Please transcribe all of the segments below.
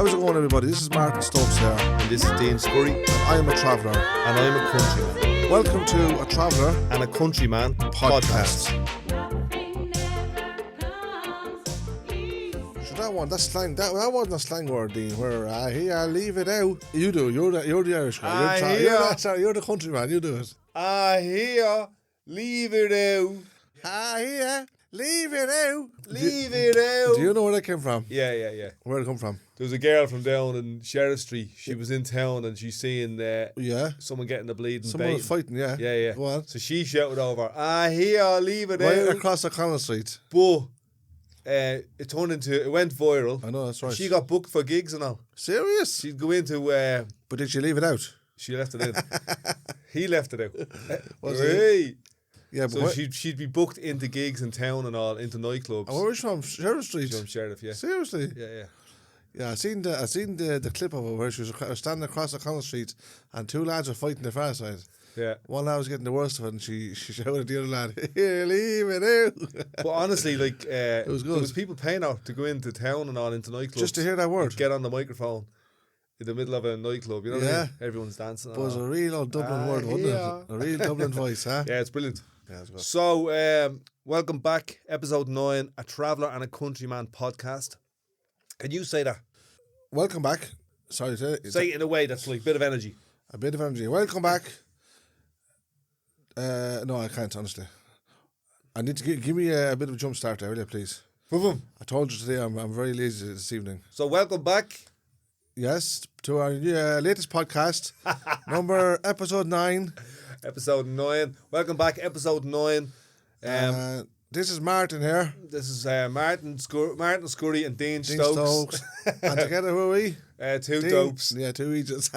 How's it going, everybody? This is Martin Stokes here. And this is Dean Scurry. I am a traveller. And I'm a countryman. Welcome to A Traveller And a Countryman podcast. So that one, that's slang. That wasn't a slang word, Dean. Where here, leave it out. You do. You're the Irish guy. You're the countryman. You do it. Here, leave it out. Here, leave it out. Leave it out. Do you know where that came from? Yeah. Where did it come from? There was a girl from down in Sheriff Street. She was in town and she's seeing someone getting the bleeding. Someone was fighting, yeah. Yeah. Go on. So she shouted over, here, leave it Right out. across O'Connell Street. But it went viral. I know, that's right. She got booked for gigs and all. Serious? She'd go into... But did she leave it out? She left it in. He left it out. Was hey. Yeah, but So she'd be booked into gigs in town and all, into nightclubs. where was she from? Sheriff Street? She's from Sheriff, yeah. Seriously? Yeah. Yeah, I seen the clip of her where she was standing across O'Connell Street and two lads were fighting the far side. Yeah. One lad was getting the worst of it and she shouted at the other lad, here, leave it out. But honestly, like, it was good. There was people paying out to go into town and all, into nightclubs. Just to hear that word. Get on the microphone in the middle of a nightclub, you know what I mean? Everyone's dancing. But it was a real old Dublin word, wasn't it? A real Dublin voice, huh? Yeah, it's brilliant. Yeah, it's good. So, welcome back, episode 9, A Traveller and a Countryman podcast. Can you say that? Welcome back. Sorry, say it in a way that's like a bit of energy. A bit of energy. Welcome back. No, I can't, honestly. I need to give me a bit of a jump start there, will you, please? Boom. I told you today I'm very lazy this evening. So, welcome back. Yes, to our latest podcast, episode 9. Episode 9. Welcome back, episode 9. This is Martin here. This is Martin Scurry and Dean Stokes. And together who are we? Two dopes. Yeah, two Egypts.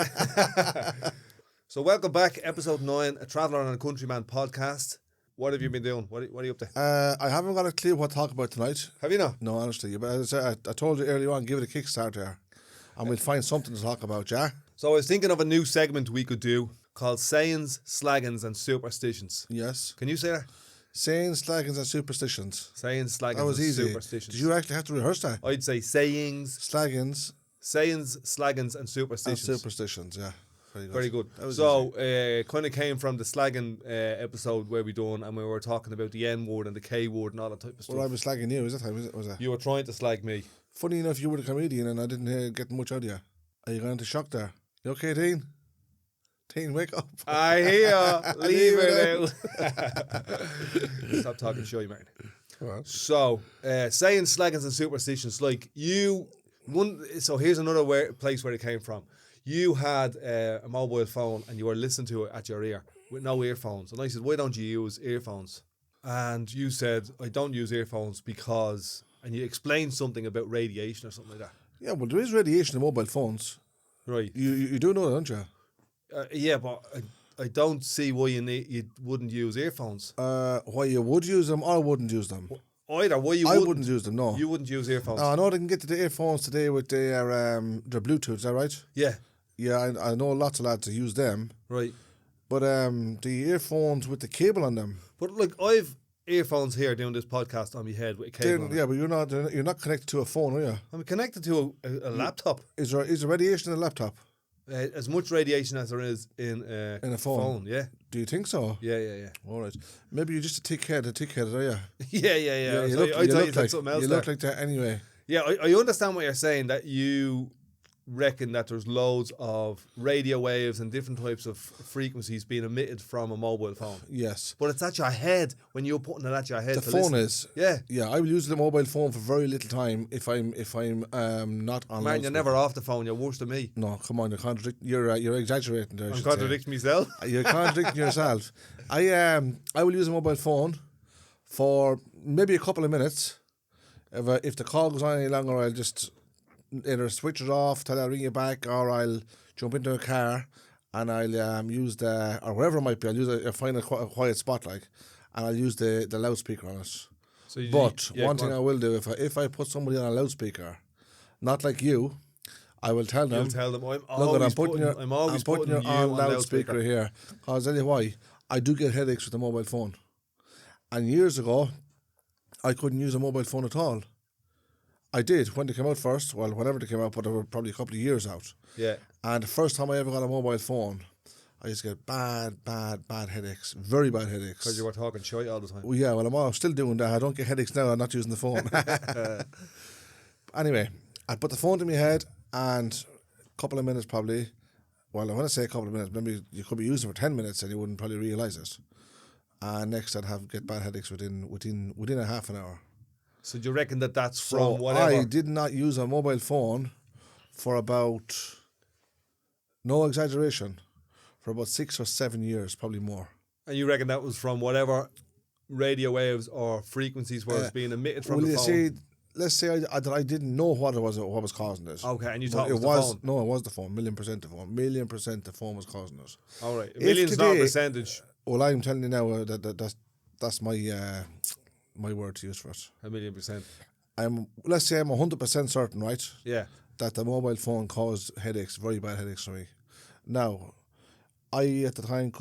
So welcome back, episode 9, A Traveller and a Countryman podcast. What have you been doing? What are you up to? I haven't got a clue what to talk about tonight. Have you not? No, honestly. But as I told you earlier on, give it a kickstart there. And we'll find something to talk about, yeah? So I was thinking of a new segment we could do called Sayings, Slaggins and Superstitions. Yes. Can you say that? Sayings, slaggins and superstitions. Sayings, slaggins that was and easy. Superstitions. Did you actually have to rehearse that? I'd say sayings, slaggins, slaggins and superstitions. And superstitions, yeah. Very good. So, kind of came from the slagging episode where we done, and we were talking about the N word and the K word and all that type of stuff. Well, I was slagging you, was that? You were trying to slag me. Funny enough, you were the comedian and I didn't get much out of you. Are you going into shock there? You okay, Dean? Dean, wake up. I hear. Leave it out. Stop talking show, Martin. So, saying slaggins and superstitions, like so here's another place where it came from. You had a mobile phone and you were listening to it at your ear with no earphones. And I said, why don't you use earphones? And you said, I don't use earphones because... And you explained something about radiation or something like that. Yeah, well, there is radiation in mobile phones. Right. You do know that, don't you? Yeah, but I don't see why you wouldn't use earphones. Why you would use them or wouldn't use them? Either. Why you I wouldn't use them, no. You wouldn't use earphones? No, I know they can get to the earphones today with their Bluetooth, is that right? Yeah. Yeah, I know lots of lads that use them. Right. But the earphones with the cable on them. But look, I've earphones here doing this podcast on my head with a cable. Yeah, but you're not connected to a phone, are you? I'm connected to a laptop. Is there radiation in a laptop? As much radiation as there is in a phone. Yeah. Do you think so? Yeah. All right. Maybe you're just a tickhead, are you? Yeah. You look like that anyway. Yeah, I understand what you're saying, that you reckon that there's loads of radio waves and different types of frequencies being emitted from a mobile phone. Yes. But it's at your head when you're putting it at your head. The phone listen. is. Yeah. Yeah, I will use the mobile phone for very little time if I'm not on. Man, you're never off the phone. You're worse than me. No, come on, you're exaggerating there. I'm contradicting myself. You're contradicting yourself. I will use a mobile phone for maybe a couple of minutes. If the call goes on any longer, I'll just either switch it off till I ring you back, or I'll jump into a car and I'll use or wherever it might be, I'll find a quiet spot and I'll use the loudspeaker on it. So one thing I will do, if I put somebody on a loudspeaker, not like you, I will tell them. You'll tell them, I'm putting you on loudspeaker here. Because I'll tell you why, I do get headaches with the mobile phone. And years ago, I couldn't use a mobile phone at all. I did when they came out first. Well, whenever they came out, but they were probably a couple of years out. Yeah. And the first time I ever got a mobile phone, I used to get bad headaches, very bad headaches. Because you were talking shit all the time. Well, yeah, well, I'm still doing that. I don't get headaches now. I'm not using the phone. Anyway, I put the phone to my head, and a couple of minutes probably. Well, when I say a couple of minutes, maybe you could be using it for 10 minutes and you wouldn't probably realise it. And next, I'd get bad headaches within a half an hour. So do you reckon that's from whatever? I did not use a mobile phone for about, no exaggeration, for about 6 or 7 years, probably more. And you reckon that was from whatever radio waves or frequencies were being emitted from the phone? See, let's say I didn't know what was causing it. Okay, and you thought it was the phone? No, it was the phone. 1,000,000% the phone. 1,000,000% the phone was causing it. All right. A million's not a percentage. Well, I'm telling you now that's my word to use for it. 1,000,000%. Let's say I'm 100% certain, right? Yeah. That the mobile phone caused headaches, very bad headaches for me. Now, I at the time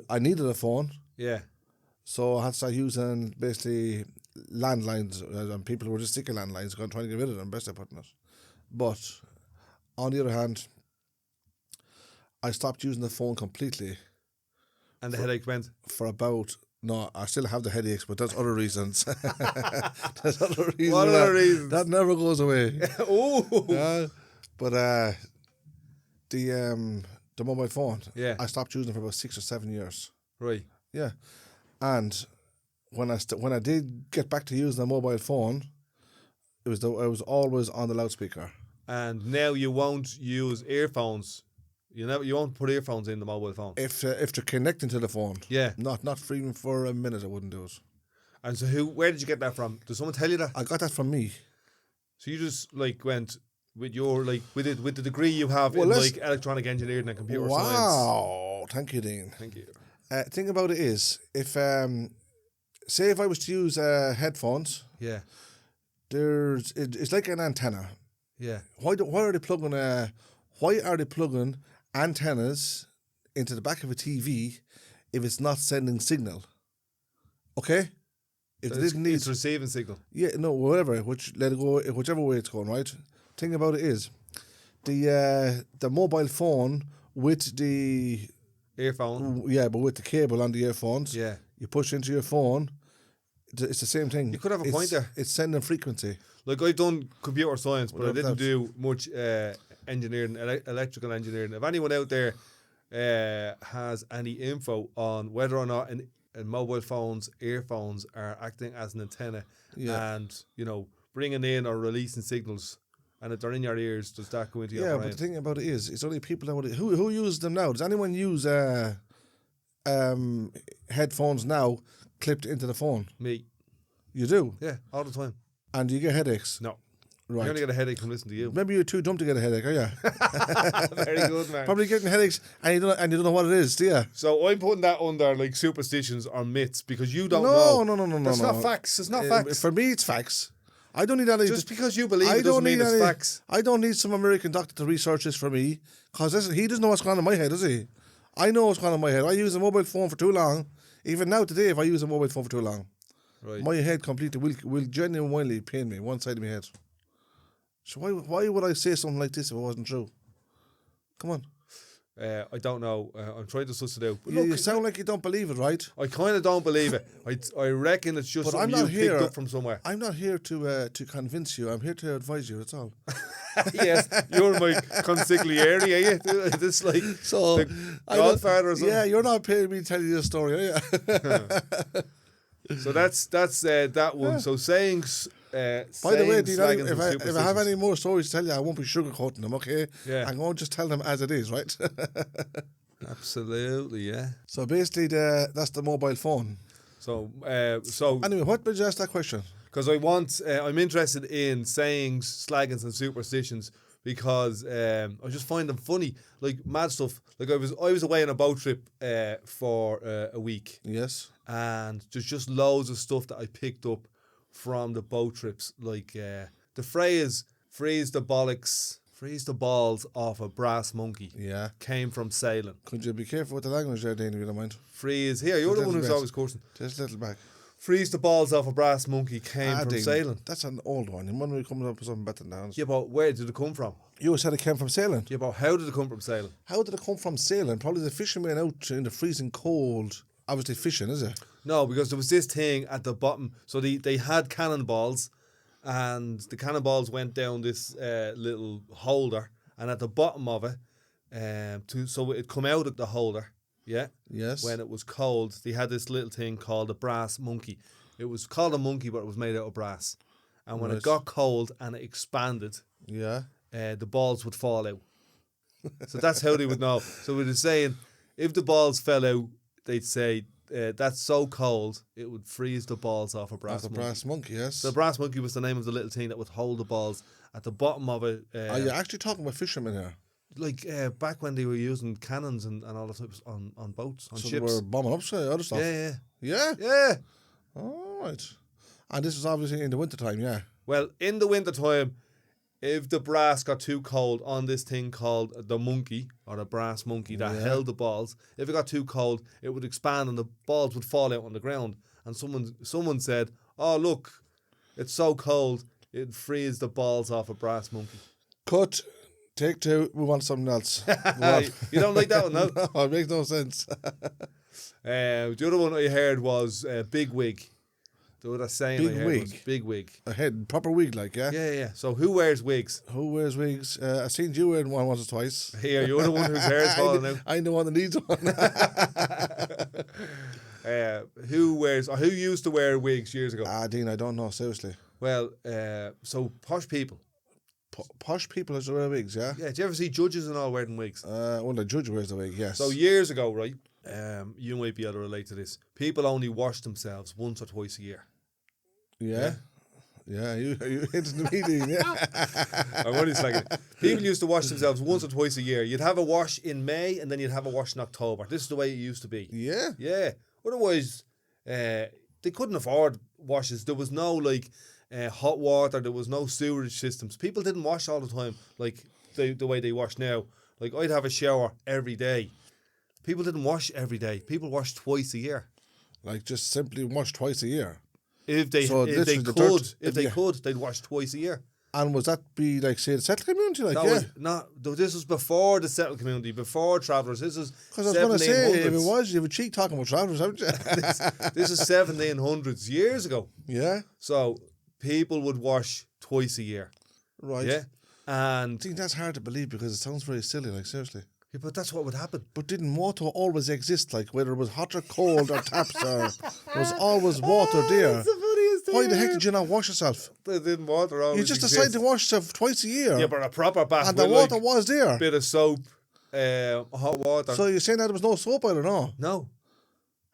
I needed a phone. Yeah. So I had to start using basically landlines, and people were just sick of landlines, trying to get rid of them, best I put it. But on the other hand, I stopped using the phone completely. And the headache went? For about, no, I still have the headaches, but there's other reasons. There's other reasons. What other reasons? That never goes away. Oh. But the mobile phone, yeah, I stopped using it for about 6 or 7 years. Right. Yeah. And when I did get back to using the mobile phone, I was always on the loudspeaker. And now you won't use earphones. You won't put earphones in the mobile phone. If they're connecting to the phone. Yeah. Not for even for a minute I wouldn't do it. And so where did you get that from? Did someone tell you that? I got that from me. So you just went with your with the degree you have in electronic engineering and computer science. Wow. Thank you, Dean. Thank you. Thing about it is, if say if I was to use headphones, yeah, it's like an antenna. Yeah. Why are they plugging antennas into the back of a TV if it's not sending signal? Okay, if it's receiving signal. Yeah, no, whatever. Let it go whichever way it's going. Right. Thing about it is, the mobile phone with the earphone. Yeah, but with the cable on the earphones. Yeah. You push into your phone. It's the same thing. You could have a point there. It's sending frequency. Like I've done computer science, but I didn't do much engineering, electrical engineering. If anyone out there has any info on whether or not in mobile phones, earphones are acting as an antenna and bringing in or releasing signals, and if they're in your ears, does that go into your brain? But the thing about it is, it's only people who use them now. Does anyone use headphones now clipped into the phone? Me. You do? Yeah, all the time. And do you get headaches? No. Right. I only get a headache from listening to you. Maybe you're too dumb to get a headache, are you? Very good, man. Probably getting headaches and you don't know what it is, do you? So I'm putting that under like superstitions or myths because you don't know. No. That's not facts. It's not facts. For me, it's facts. I don't need any. Just because you believe it doesn't mean it's facts. I don't need some American doctor to research this for me because he doesn't know what's going on in my head, does he? I know what's going on in my head. I use a mobile phone for too long. Even now today, if I use a mobile phone for too long, my head completely will genuinely pain me, one side of my head. So why would I say something like this if it wasn't true? Come on. I don't know. I'm trying to suss it out. But you sound like you don't believe it, right? I kind of don't believe it. I reckon it's just something you picked up from somewhere. I'm not here to convince you. I'm here to advise you. That's all. Yes, you're my consigliere, are you? This like so the Godfather or something. Yeah, you're not paying me to tell you this story, are you? So that's that one. Yeah. So sayings. By the way, Dean, if I have any more stories to tell you, I won't be sugarcoating them. Okay? Yeah. I'm going to just tell them as it is, right? Absolutely, yeah. So basically, that's the mobile phone. So anyway, what made you ask that question? Because I'm interested in sayings, slagans, and superstitions because I just find them funny, like mad stuff. Like I was away on a boat trip for a week. Yes. And there's just loads of stuff that I picked up from the boat trips, like the phrase "freeze the bollocks." Freeze the balls off a brass monkey. Yeah. Came from sailing. Could you be careful with the language there, Dane, if you don't mind? Freeze. Here, you're the one who's always cursing. Just a little back. freeze the balls off a brass monkey came from Dean, sailing. That's an old one. You wonder we coming up with something better than that. Yeah, but where did it come from? You said it came from sailing. Yeah, but how did it come from sailing? How did it come from sailing? Probably the fishermen out in the freezing cold. Obviously fishing, is it? No, because there was this thing at the bottom. So they had cannonballs, and the cannonballs went down this little holder, and at the bottom of it, so it come out of the holder. Yeah. Yes. When it was cold, they had this little thing called a brass monkey. It was called a monkey, but it was made out of brass. And when it got cold and it expanded, Yeah. the balls would fall out. So that's how they would know. So we were saying, if the balls fell out, they'd say, that's so cold, it would freeze the balls off a brass monkey. Brass monkey, yes. The brass monkey was the name of the little thing that would hold the balls at the bottom of it. Are you actually talking about fishermen here? Like back when they were using cannons and all that types on boats, on So ships. they were bombing up other stuff? Yeah. Yeah? All right. And this was obviously in the wintertime, yeah? Well, in the wintertime, if the brass got too cold on this thing called the monkey, or the brass monkey that held the balls, if it got too cold, it would expand and the balls would fall out on the ground. And someone said, oh, look, it's so cold, it'd freeze the balls off a brass monkey. Cut. Take two. We want something else. You don't like that one, no? No, it makes no sense. The other one I heard was big wig. The other saying Big I heard wig? was big wig. A head, proper wig, like, yeah? Yeah. So who wears wigs? Who wears wigs? I've seen you wearing one once or twice. Here, you're the one whose hair's falling out. I'm the one that needs one. Who used to wear wigs years ago? Dean, I don't know, seriously. Well, so posh people. Posh people used to wear wigs, yeah? Yeah, do you ever see judges and all wearing wigs? Well, the judge wears the wig, yes. So years ago, right? You might be able to relate to this. People only wash themselves once or twice a year. Yeah? Yeah, you into the meeting, yeah? I'm only saying people used to wash themselves once or twice a year. You'd have a wash in May and then you'd have a wash in October. This is the way it used to be. Yeah? Yeah. Otherwise, they couldn't afford washes. There was no hot water. There was no sewerage systems. People didn't wash all the time like the way they wash now. Like I'd have a shower every day. People didn't wash every day. People washed twice a year. Like just simply wash twice a year. If they So could, they'd wash twice a year. And was that be like, say, the settled community? Like, This was before the settled community, before travellers. This is because I was going to say, if it 1700s. was, you have a cheek talking about travellers, haven't you? This is 1700s, years ago. Yeah? So people would wash twice a year. Right. Yeah. And I think that's hard to believe because it sounds very silly, like, seriously. yeah, but that's what would happen. But didn't water always exist, like, whether it was hot or cold or taps or there was always water there? That's the funniest thing. Why the heck did you not wash yourself? They didn't water always You just exist. decided to wash yourself twice a year. Yeah, but a proper bath and the with water like was there. bit of soap, hot water. So you're saying that there was no soap, I don't know. No.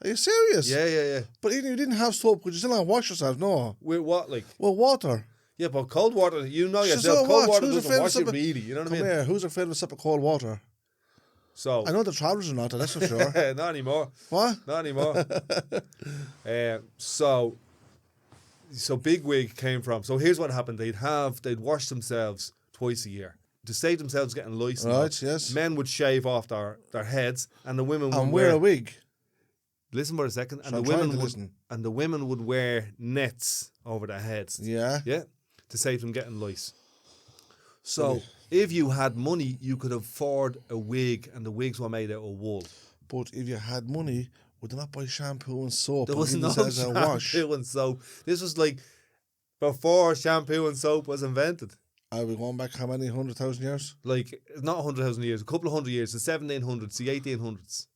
Are you serious? Yeah. But even if you didn't have soap, could you still not wash yourself? No. With what, like? Well, water. Yeah, but cold water, you know So yourself, what? cold water Who's doesn't afraid of wash you something- really, you know what I Come mean? here, who's afraid of a sip of cold water? So, I know the travellers are not, that's for sure. not anymore. What? Not anymore. So big wig came from. So here's what happened: they'd wash themselves twice a year to save themselves getting lice. and all. Right, yes. Men would shave off their heads, and the women would And wear a wig. Listen for a second, and So I'm the trying women to would listen. and the women would wear nets over their heads. Yeah. Yeah, to save them getting lice. So if you had money, you could afford a wig, and the wigs were made out of wool. But if you had money, would they not buy shampoo and soap? There and was give no this as a wash? shampoo and soap. This was like before shampoo and soap was invented. Are we going back how many 100,000 years? Like, not 100,000 years, a couple of hundred years, the 1700s, the 1800s.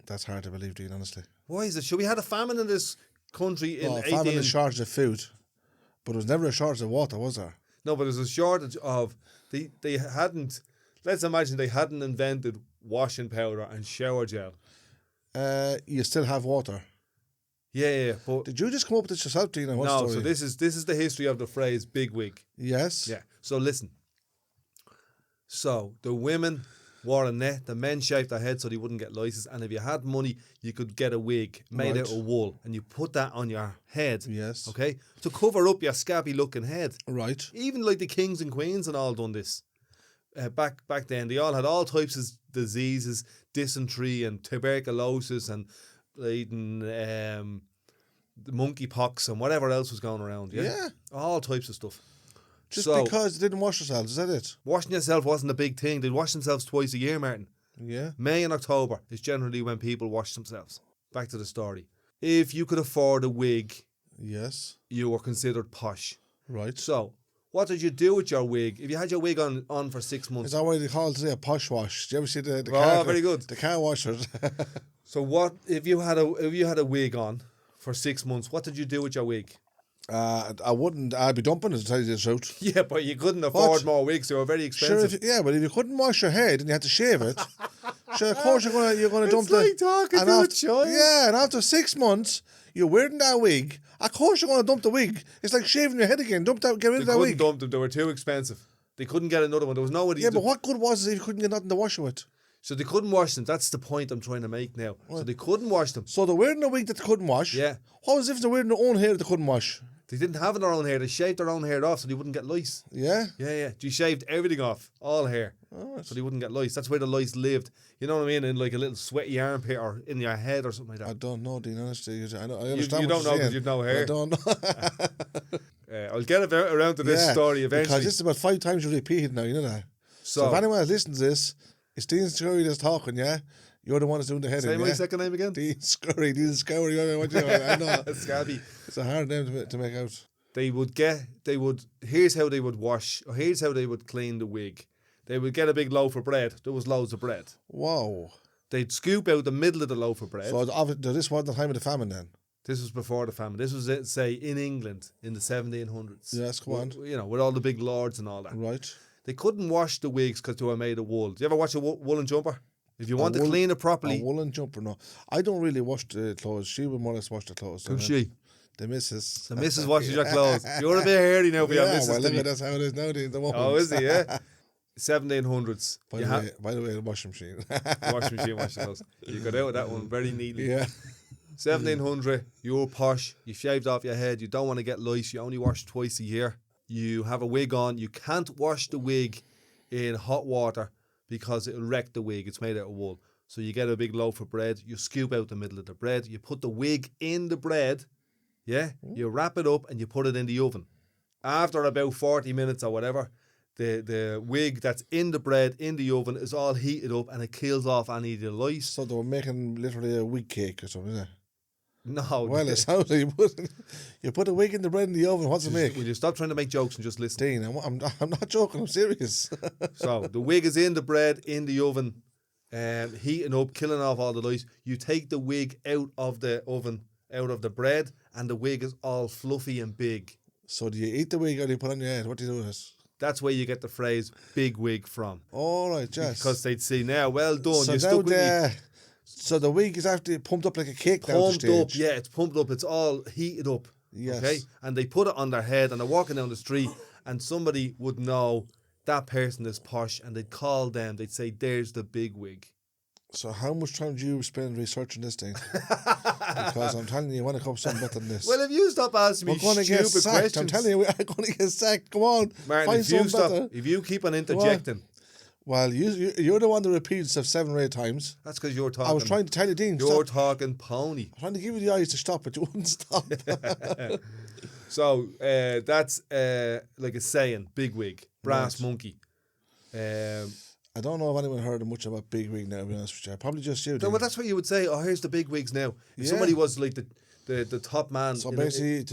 That's hard to believe, Dean, honestly. Why is it? Should we had a famine in this country in Well, famine 18... is shortage of food, but there was never a shortage of water, was there? No, but there's a shortage of... They hadn't... Let's imagine they hadn't invented washing powder and shower gel. You still have water. Yeah, but... Did you just come up with this yourself, Dean? No, story? so this is the history of the phrase big wig. Yes. Yeah. So listen. So the women wore a net, the men shaved their heads so they wouldn't get lices, and if you had money, you could get a wig made Right. out of wool, and you put that on your head. Yes. Okay? To cover up your scabby looking head. Right. Even like the kings and queens and all done this. Back then, they all had all types of diseases, dysentery and tuberculosis and bleeding, the monkeypox and whatever else was going around. Yeah, Yeah. all types of stuff. Just So, because they didn't wash themselves, is that it? washing yourself wasn't a big thing. They'd wash themselves twice a year, Martin. Yeah. May and October is generally when people wash themselves. Back to the story. If you could afford a wig, Yes. you were considered posh. Right. So, what did you do with your wig? If you had your wig on for 6 months. Is that why they call it today a posh wash? Do you ever see the Oh, car? very good. The car washers. So what if you had a wig on for 6 months? What did you do with your wig? I wouldn't. I'd be dumping it, to tell you the truth. Yeah, but you couldn't afford more wigs. They were very expensive. Sure, but if you couldn't wash your head and you had to shave it, sure, of course you're gonna dump It's like talking and to a after, child. Yeah, and after 6 months, you're wearing that wig. Of course you're gonna dump the wig. It's like shaving your head again. Get rid They of that couldn't wig. dump them. They were too expensive. They couldn't get another one. There was nobody. Yeah, but what good was it if you couldn't get nothing to wash it with? So they couldn't wash them. That's the point I'm trying to make now. So they couldn't wash them. So they're wearing a wig that they couldn't wash. Yeah. What was if they're wearing their own hair that they couldn't wash? They didn't have their own hair. They shaved their own hair off so they wouldn't get lice. Yeah. Yeah. You shaved everything off, all hair, so they wouldn't get lice. That's where the lice lived. You know what I mean? In like a little sweaty armpit or in your head or something like I that. don't know, Dean. Honestly, I understand. You don't know because you've no hair. I don't know. I'll get around to this story eventually. Because this is about 5 times you repeated now. You know that. So if anyone has listened to this, it's Dean Scurry that's talking. Yeah. You're the one that's doing the heading. Say my second name again. Dean Scurry. I know. Scabby. It's a hard name to make out. Here's how they would wash, or here's how they would clean the wig. They would get a big loaf of bread. There was loads of bread. Wow. They'd scoop out the middle of the loaf of bread. So this wasn't the time of the famine then? This was before the famine. This was, say, in England in the 1700s. Yes, go on. You know, with all the big lords and all that. Right. They couldn't wash the wigs because they were made of wool. Do you ever watch a woolen jumper? If you want to clean it properly. A woolen jumper, no. I don't really wash the clothes. She would more or less wash the clothes. Who's she? The missus. The missus washes your clothes. You're a bit hairy now for your missus. Well, look at that's how it is now. The woman. Oh, is he? Yeah. 1700s. By the way, the washing machine. Washing machine, washing clothes. You got out of that one very neatly. Yeah. 1700, you're posh. You shaved off your head. You don't want to get lice. You only wash twice a year. You have a wig on. You can't wash the wig in hot water because it'll wreck the wig. It's made out of wool. So you get a big loaf of bread. You scoop out the middle of the bread. You put the wig in the bread. Yeah. You wrap it up and you put it in the oven. After about 40 minutes or whatever, the wig that's in the bread in the oven is all heated up and it kills off any of the lice. So they were making literally a wig cake or something, isn't it? No. Well, it sounds like you put a wig in the bread in the oven. What's it make? Will you stop trying to make jokes and just listen? Dean, I'm not joking. I'm serious. So the wig is in the bread in the oven, heating up, killing off all the lice. You take the wig out of the oven, out of the bread, and the wig is all fluffy and big. So do you eat the wig or do you put it on your head? What do you do with it? That's where you get the phrase "big wig" from. All right, yes. Because they'd say, "Now, well done, So you now stuck with me." So the wig is actually pumped up like a cake down the Pumped stage. up, yeah, it's pumped up. It's all heated up. Yes. Okay, and they put it on their head, and they're walking down the street, and somebody would know that person is posh, and they'd call them. They'd say, "There's the big wig." So how much time do you spend researching this thing? Because I'm telling you, you want to come something better than this. Well, if you stop asking me We're going to get stupid sacked. questions, I'm telling you, we're going to get sacked. Come on, Martin, find if you something better. if you keep on interjecting, Well, you're the one that repeats stuff 7 or 8 times. that's because you're talking. I was trying to tell you, Dean. You're Stop. talking pony. I'm trying to give you the eyes to stop, but you wouldn't stop. So that's like a saying, big wig, brass monkey. I don't know if anyone heard much about Big Wig now, to be honest with you. Probably just you. No, Dean. but that's what you would say. Oh, here's the big wigs now. If Yeah. somebody was like the top man. So basically,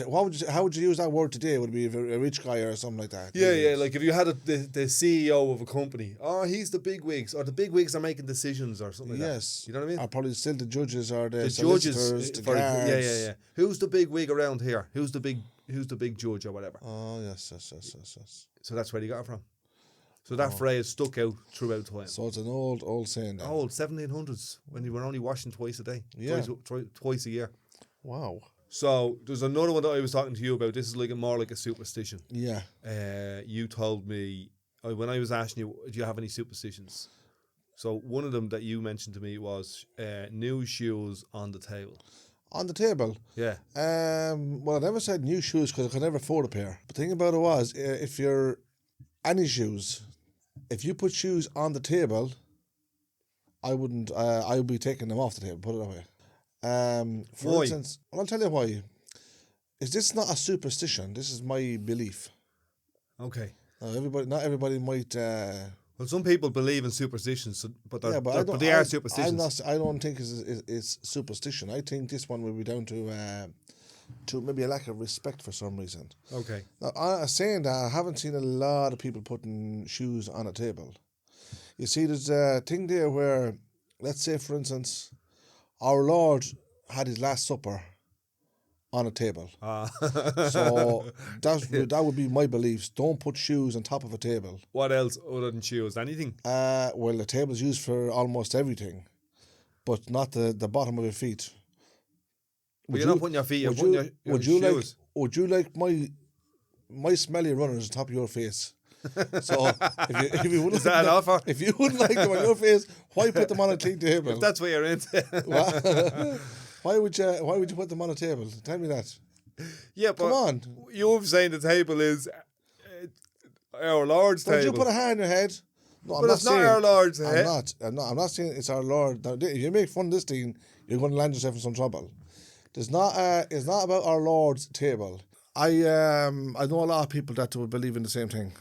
how would you use that word today? Would it be a rich guy or something like that? Yeah, like if you had the CEO of a company, oh, he's the big wigs, or the big wigs are making decisions or something like Yes. that. You know what I mean? Or probably still the judges or the Judges, solicitors, the for guards. yeah. Who's the big wig around here? Who's the big judge or whatever? Oh, yes. So that's where he got it from. So that phrase stuck out throughout time. So it's an old saying then. Old 1700s when you were only washing twice a day, Yeah. twice a year. Wow. So there's another one that I was talking to you about. This is more like a superstition. Yeah. You told me when I was asking you, do you have any superstitions? So one of them that you mentioned to me was new shoes on the table. On the table? Yeah. Well, I never said new shoes because I could never afford a pair. But the thing about it was, if you're any shoes, if you put shoes on the table, I wouldn't. I would be taking them off the table. Put it that way. For Why? instance, well, I'll tell you why. is this not a superstition? This is my belief. Okay. Now, not everybody might. Well, some people believe in superstitions, but but they are superstitions. I don't think it's superstition. I think this one will be down to maybe a lack of respect for some reason. Okay. Now, saying that, I haven't seen a lot of people putting shoes on a table. You see, there's a thing there where, let's say, for instance, our Lord had his Last Supper on a table. So that would be my beliefs. Don't put shoes on top of a table. What else other than shoes? Anything? Well, the table's used for almost everything, but not the bottom of your feet. But you're not putting your feet. You're putting your shoes. Would you like my smelly runners on top of your face? So if you wouldn't Is that an offer? If you wouldn't like them on your face, why put them on a clean table? If that's what you're into. Why would you put them on a table? Tell me that. Yeah, but come on. You're saying the table is our Lord's table. Would you put a hand on your head? No, but it's not our Lord's head. I'm not saying it's our Lord. Now, if you make fun of this thing, you're going to land yourself in some trouble. It's not about our Lord's table. I know a lot of people that would believe in the same thing.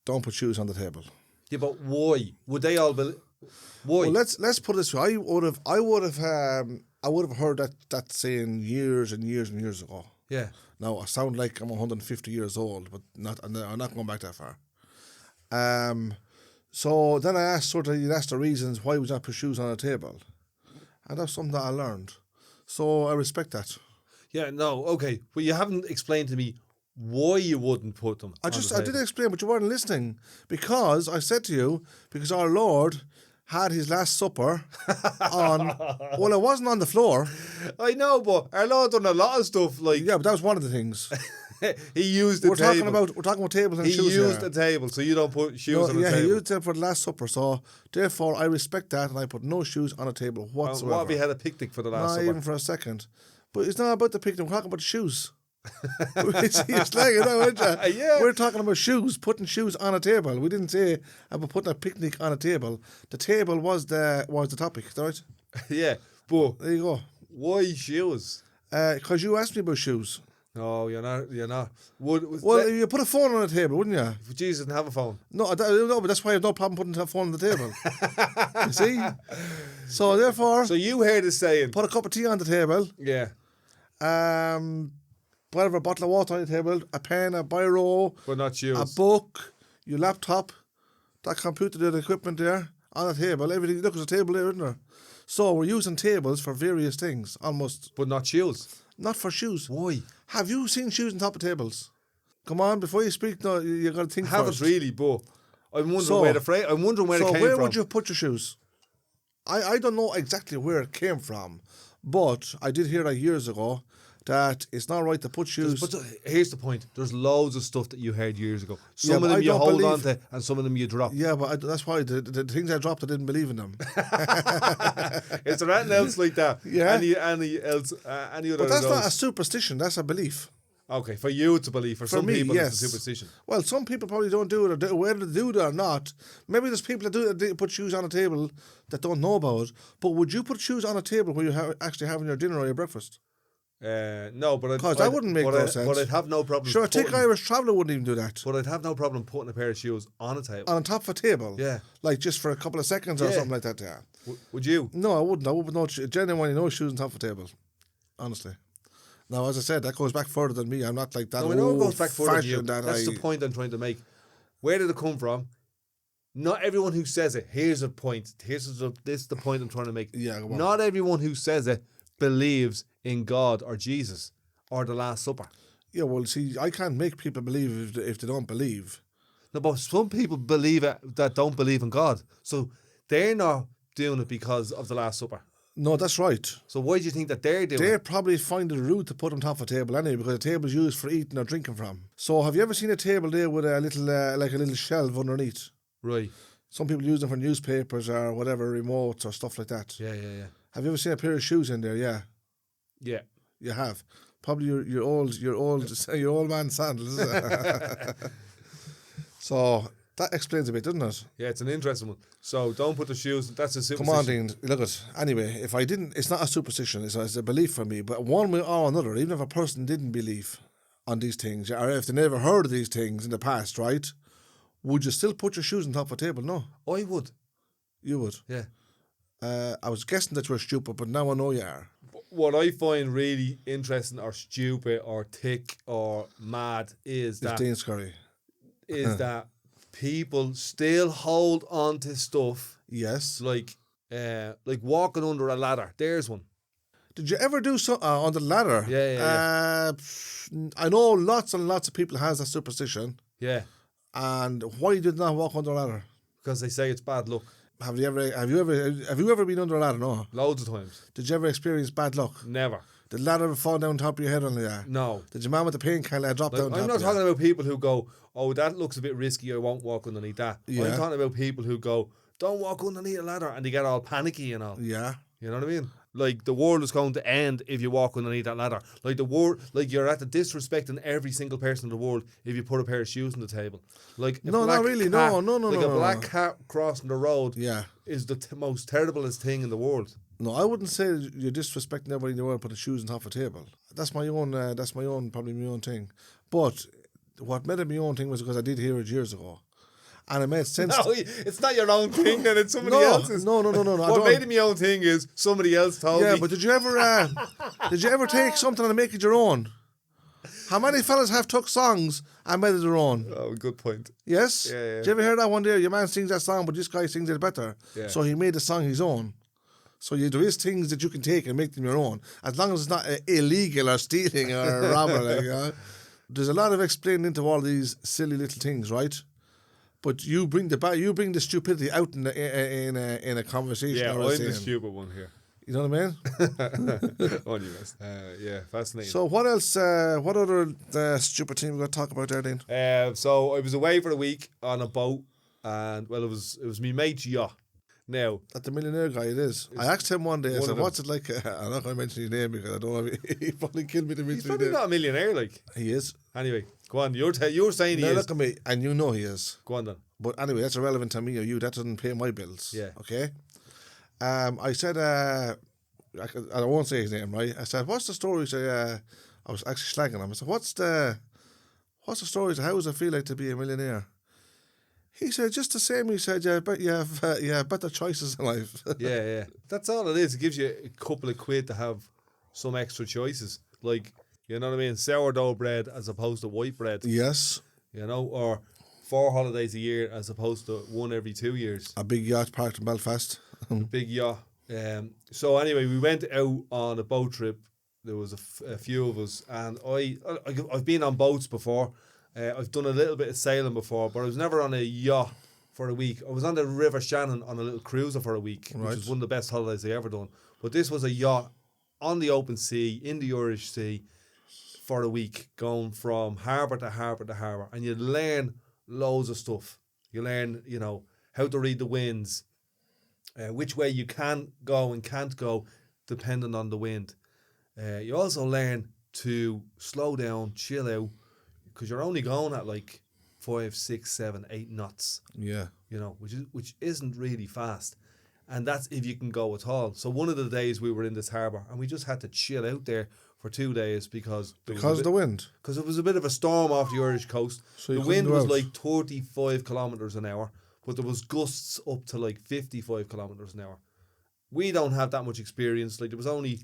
Don't put shoes on the table. Yeah, but why would they all believe? Why? Well, let's put it this way. I would have heard that saying years and years and years ago. Yeah. Now I sound like I'm 150 years old, but I'm not going back that far. So then I asked the reasons why would you not put shoes on a table, and that's something that I learned. So I respect that. Yeah. No. Okay. But you haven't explained to me why you wouldn't put them. I did explain, but you weren't listening, because I said to you, because our Lord had his Last Supper on. Well, it wasn't on the floor. I know, but our Lord done a lot of stuff like. Yeah, but that was one of the things. He used the table. We're talking about tables and shoes. He used the table, so you don't put shoes on the table. Yeah, he used it for the Last Supper. So therefore, I respect that, and I put no shoes on a table whatsoever. What if we had a picnic for the Last Supper? Not even for a second. But it's not about the picnic. We're talking about the shoes. You're slagging it out, aren't you? Yeah. We're talking about shoes, putting shoes on a table. We didn't say about putting a picnic on a table. The table was the topic, right? Yeah, but there you go. Why shoes? Because you asked me about shoes. No, you're not. You put a phone on the table, wouldn't you? Jesus didn't have a phone. No, but that's why I have no problem putting a phone on the table. You see? So therefore... So you heard us saying... Put a cup of tea on the table. Yeah. Whatever, a bottle of water on the table, a pen, a biro... But not shoes. A book, your laptop, that computer there, the equipment there, on the table. Everything, look, there's a table there, isn't there? So we're using tables for various things, almost. But not shoes. Not for shoes. Why? Have you seen shoes on top of tables? Come on, before you speak, no, you got to think first. Haven't really, but I'm wondering where it came from. So where would you put your shoes? I don't know exactly where it came from, but I did hear that years ago that it's not right to put shoes. But here's the point. There's loads of stuff that you heard years ago. Some of them you hold on to and some of them you drop. Yeah, but that's why the things I dropped, I didn't believe in them. Is there anything else like that? Yeah. Any other But that's not a superstition. That's a belief. Okay, for you it's a belief. For some me, people yes. It's a superstition. Well, some people probably don't do it, or whether they do it or not. Maybe there's people that do put shoes on a table that don't know about it. But would you put shoes on a table where you're actually having your dinner or your breakfast? No, but that wouldn't make no sense. But I'd have no problem. Sure, a Irish traveller wouldn't even do that. But I'd have no problem putting a pair of shoes on a table. On top of a table? Yeah. Like just for a couple of seconds or something like that, yeah. Would you? No, I wouldn't. I wouldn't. Genuinely no shoes on top of a table. Honestly. Now, as I said, that goes back further than me. I'm not like that. No, I know it goes back further than you. That's the point I'm trying to make. Where did it come from? Not everyone who says it. Here's a point. This is the point I'm trying to make. Yeah, go on. Not everyone who says it believes in God or Jesus or the Last Supper. Yeah, well, see, I can't make people believe if they don't believe. No, but some people believe it that don't believe in God. So they're not doing it because of the Last Supper. No, that's right. So why do you think that they're doing it? They probably find it rude to put on top of a table anyway, because the table is used for eating or drinking from. So have you ever seen a table there with a little, like a little shelf underneath? Right. Some people use them for newspapers or whatever, remotes or stuff like that. Yeah. Have you ever seen a pair of shoes in there? Yeah. Yeah. You have. Probably your old man sandals. So That explains a bit, doesn't it? Yeah, it's an interesting one. So don't put the shoes. That's a Come on, superstition. Dean. Look at anyway. If I didn't, it's not a superstition. It's a belief for me. But one way or another, even if a person didn't believe on these things, or if they never heard of these things in the past, right? Would you still put your shoes on top of a table? No, I would. you would. Yeah. I was guessing that you were stupid, but now I know you are. What I find really interesting or stupid or thick or mad is It's that Dean Scurry. that people still hold on to stuff Yes. like walking under a ladder. There's one. Did you ever do so on the ladder? Yeah. I know lots and lots of people has that superstition. Yeah, And why did not walk under a ladder? because they say it's bad luck. Have you ever been under a ladder? No. Loads of times. Did you ever experience bad luck? Never. Did the ladder ever fall down top of your head on you? No. Did your man with the painkiller drop Like, down top I'm not of talking you? about people who go, oh, that looks a bit risky, I won't walk underneath that. Yeah. I'm talking about people who go, don't walk underneath a ladder, and they get all panicky and all. Yeah. You know what I mean? Like, the world is going to end if you walk underneath that ladder. Like, you're at the disrespecting every single person in the world if you put a pair of shoes on the table. Like, a No, black not really. cat- No. Like, no, a black no. cat crossing the road Yeah. is the most terriblest thing in the world. No, I wouldn't say you're disrespecting everybody in the world putting shoes on top of a table. That's my own. Probably my own thing. But what made it my own thing was because I did hear it years ago, and it made sense. No, it's not your own thing, then it's somebody No, else's. no. I What don't- made it my own thing is somebody else told Yeah, me. but did you ever take something and make it your own? How many fellas have took songs and made it their own? Oh, good point. Yes? Yeah. Did you ever hear that one day? Your man sings that song, but this guy sings it better. Yeah. So he made the song his own. So there is things that you can take and make them your own, as long as it's not illegal or stealing or robbery. There's a lot of explaining into all these silly little things, right? But you bring the stupidity out in a conversation. Yeah, or I'm a the saying. stupid one here. You know what I mean? On you, guys. Yeah, fascinating. So what else? What other stupid thing we got to talk about there, Dean? So I was away for a week on a boat, and well, it was me mate's yacht. Now, That the millionaire guy it is. I asked him one day, I one said, of them. what's it like? I'm not going to mention his name because I don't want to he probably killed me to he's mention his probably name. not a millionaire, like. He is. Anyway, go on. You were saying he Now is. look at me, and you know he is. Go on then. But anyway, that's irrelevant to me or you. That doesn't pay my bills. Yeah. Okay? I said, I won't say his name, right? I said, what's the story? He said, I was actually slagging him. I said, what's the story? How does it feel like to be a millionaire? He said, just the same. He said, you have better choices in life. Yeah. That's all it is. It gives you a couple of quid to have some extra choices. Like, you know what I mean? Sourdough bread as opposed to white bread. Yes. You know, or 4 holidays a year as opposed to 1 every 2 years. A big yacht parked in Belfast. Big yacht. So anyway, we went out on a boat trip. There was a few of us, and I've been on boats before. I've done a little bit of sailing before, but I was never on a yacht for a week. I was on the River Shannon on a little cruiser for a week, Right. which was one of the best holidays I ever done. But this was a yacht on the open sea, in the Irish Sea, for a week, going from harbour to harbour to harbour. And you learn loads of stuff. You learn, how to read the winds, which way you can go and can't go, depending on the wind. You also learn to slow down, chill out, because you're only going at like 5, 6, 7, 8 knots. Yeah. Which isn't really fast, and that's if you can go at all. So one of the days we were in this harbour, and we just had to chill out there for 2 days because Because of the wind. because it was a bit of a storm off the Irish coast. So you the couldn't wind go was out. like 35 kilometres an hour, but there was gusts up to like 55 kilometres an hour. We don't have that much experience. Like, there was only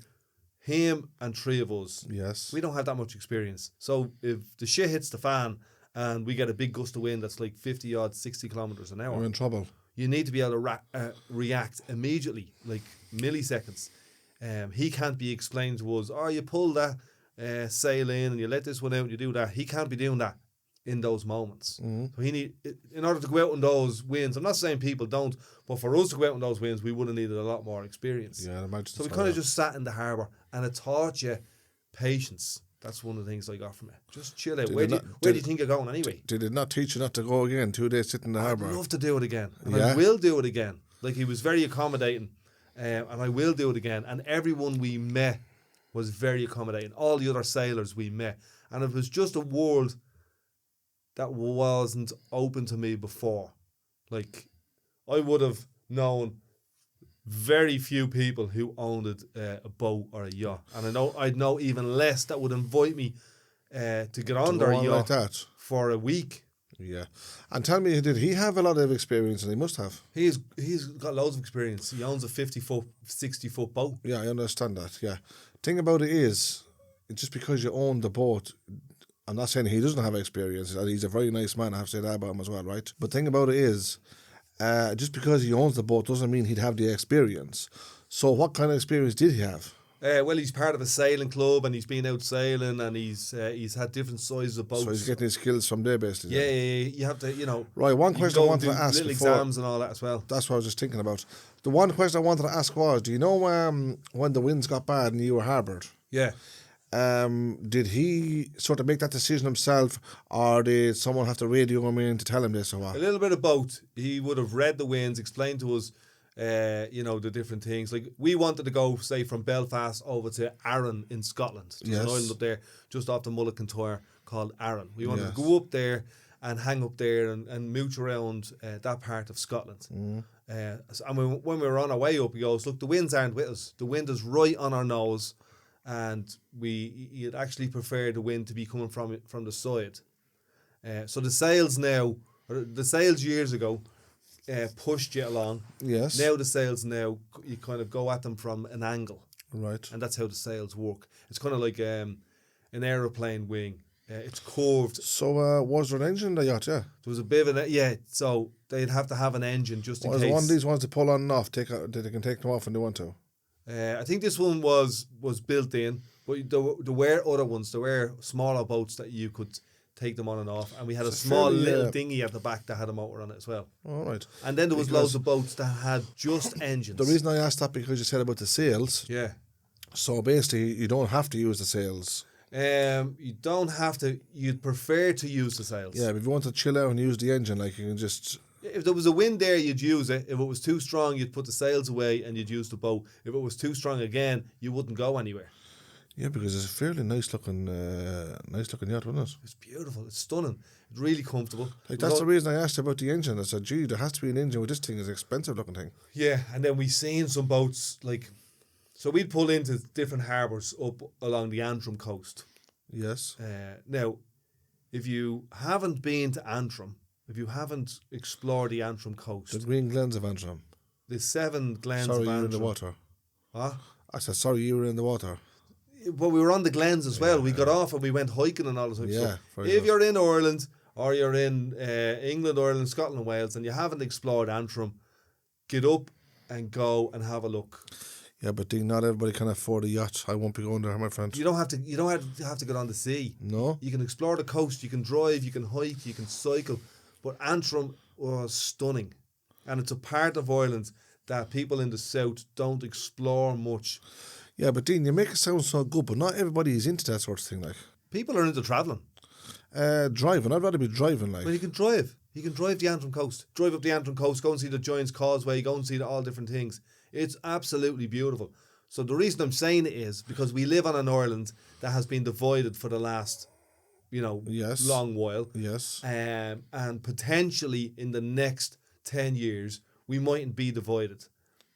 him and 3 of us. Yes. We don't have that much experience. So if the shit hits the fan and we get a big gust of wind that's like 50 odd, 60 kilometres an hour, We're in trouble. you need to be able to react immediately, like milliseconds. He can't be explained to us, you pull that sail in and you let this one out and you do that. He can't be doing that in those moments. Mm-hmm. So in order to go out on those winds, I'm not saying people don't, but for us to go out on those winds, we would have needed a lot more experience. Yeah, I imagine. So we kind of just sat in the harbour, and it taught you patience. That's one of the things I got from it. Just chill out. Where do you think you're going anyway? Did it not teach you not to go again? 2 days sitting in the I'd harbour. love to do it again. And Yeah. I will do it again. Like, he was very accommodating. And I will do it again. And everyone we met was very accommodating. All the other sailors we met. And it was just a world that wasn't open to me before. Like, I would have known very few people who owned a boat or a yacht, and I'd know even less that would invite me to get on their yacht like that for a week. Yeah. And tell me, did he have a lot of experience? And he must have. He's got loads of experience. He owns a 50-foot, 60-foot boat. Yeah, I understand that. Yeah. Thing about it is, just because you own the boat, I'm not saying he doesn't have experience. He's a very nice man. I have to say that about him as well, right? But thing about it is, just because he owns the boat doesn't mean he'd have the experience. So what kind of experience did he have? Well, he's part of a sailing club, and he's been out sailing, and he's had different sizes of boats. So he's getting his skills from there, basically. Yeah. You have to, Right, one question I wanted to ask little before, exams and all that as well. That's what I was just thinking about. The one question I wanted to ask was, do you know when the winds got bad and you were harboured? Yeah. Did he sort of make that decision himself, or did someone have to radio him in to tell him this or what? A little bit of both. He would have read the winds, explained to us, the different things. Like, we wanted to go, say, from Belfast over to Arran in Scotland. There's an island up there just off the Mull Kintyre called Arran. We wanted to go up there and hang up there and mooch around that part of Scotland. And when we were on our way up, he goes, look, the winds aren't with us. The wind is right on our nose, and you'd actually prefer the wind to be coming from the side. So the sails years ago pushed you along. Yes. Now the sails you kind of go at them from an angle. Right. And that's how the sails work. It's kind of like an aeroplane wing. It's curved. So was there an engine in the yacht? Yeah. There was a bit of so they'd have to have an engine just in case. Was one of these ones to pull on and off? They can take them off when they want to. I think this one was built in, but there were other ones. There were smaller boats that you could take them on and off, and we had a small little dinghy at the back that had a motor on it as well. All right. And then there was loads of boats that had just engines. The reason I asked that because you said about the sails. Yeah. So basically, you don't have to use the sails. You don't have to. You'd prefer to use the sails. Yeah, but if you want to chill out and use the engine, like, you can just. If there was a wind there, you'd use it. If it was too strong, you'd put the sails away and you'd use the boat. If it was too strong again, you wouldn't go anywhere. Yeah, because it's a fairly nice looking yacht, wasn't it? It's beautiful. It's stunning. It's really comfortable. Like, that's the reason I asked about the engine. I said, gee, there has to be an engine with this thing. It's an expensive looking thing. Yeah, and then we seen some boats, like, so we'd pull into different harbours up along the Antrim coast. Yes. Now, if you haven't been to Antrim, if you haven't explored the Antrim coast, The Green Glens of Antrim. the 7 glens Sorry, of you were Antrim. in the water. Huh? I said, sorry, you were in the water. But we were on the glens as well. We got off and we went hiking and all that type of stuff. very If good. you're in Ireland or you're in England, Ireland, Scotland, Wales, and you haven't explored Antrim, get up and go and have a look. Yeah, but Dean, not everybody can afford a yacht. I won't be going there, my friend. You don't have to get on the sea. No? You can explore the coast, you can drive, you can hike, you can cycle. But Antrim was stunning. And it's a part of Ireland that people in the south don't explore much. Yeah, but Dean, you make it sound so good, but not everybody is into that sort of thing, like. People are into travelling. Driving, I'd rather be driving, like. Well, you can drive. You can drive the Antrim coast. Drive up the Antrim coast, go and see the Giant's Causeway, go and see all different things. It's absolutely beautiful. So the reason I'm saying it is because we live on an Ireland that has been divided for the last, Yes. long while. Yes. And potentially in the next 10 years, we mightn't be divided.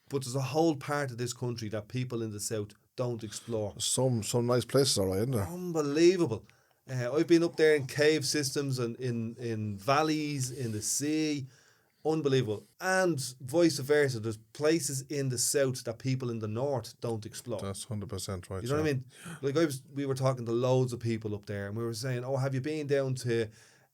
But there's a whole part of this country that people in the south don't explore. Some nice places, all right, isn't there? Unbelievable. I've been up there in cave systems and in valleys, in the sea. Unbelievable. And vice versa. There's places in the south that people in the north don't explore. That's 100% right. You know what I mean? Like we were talking to loads of people up there and we were saying, have you been down to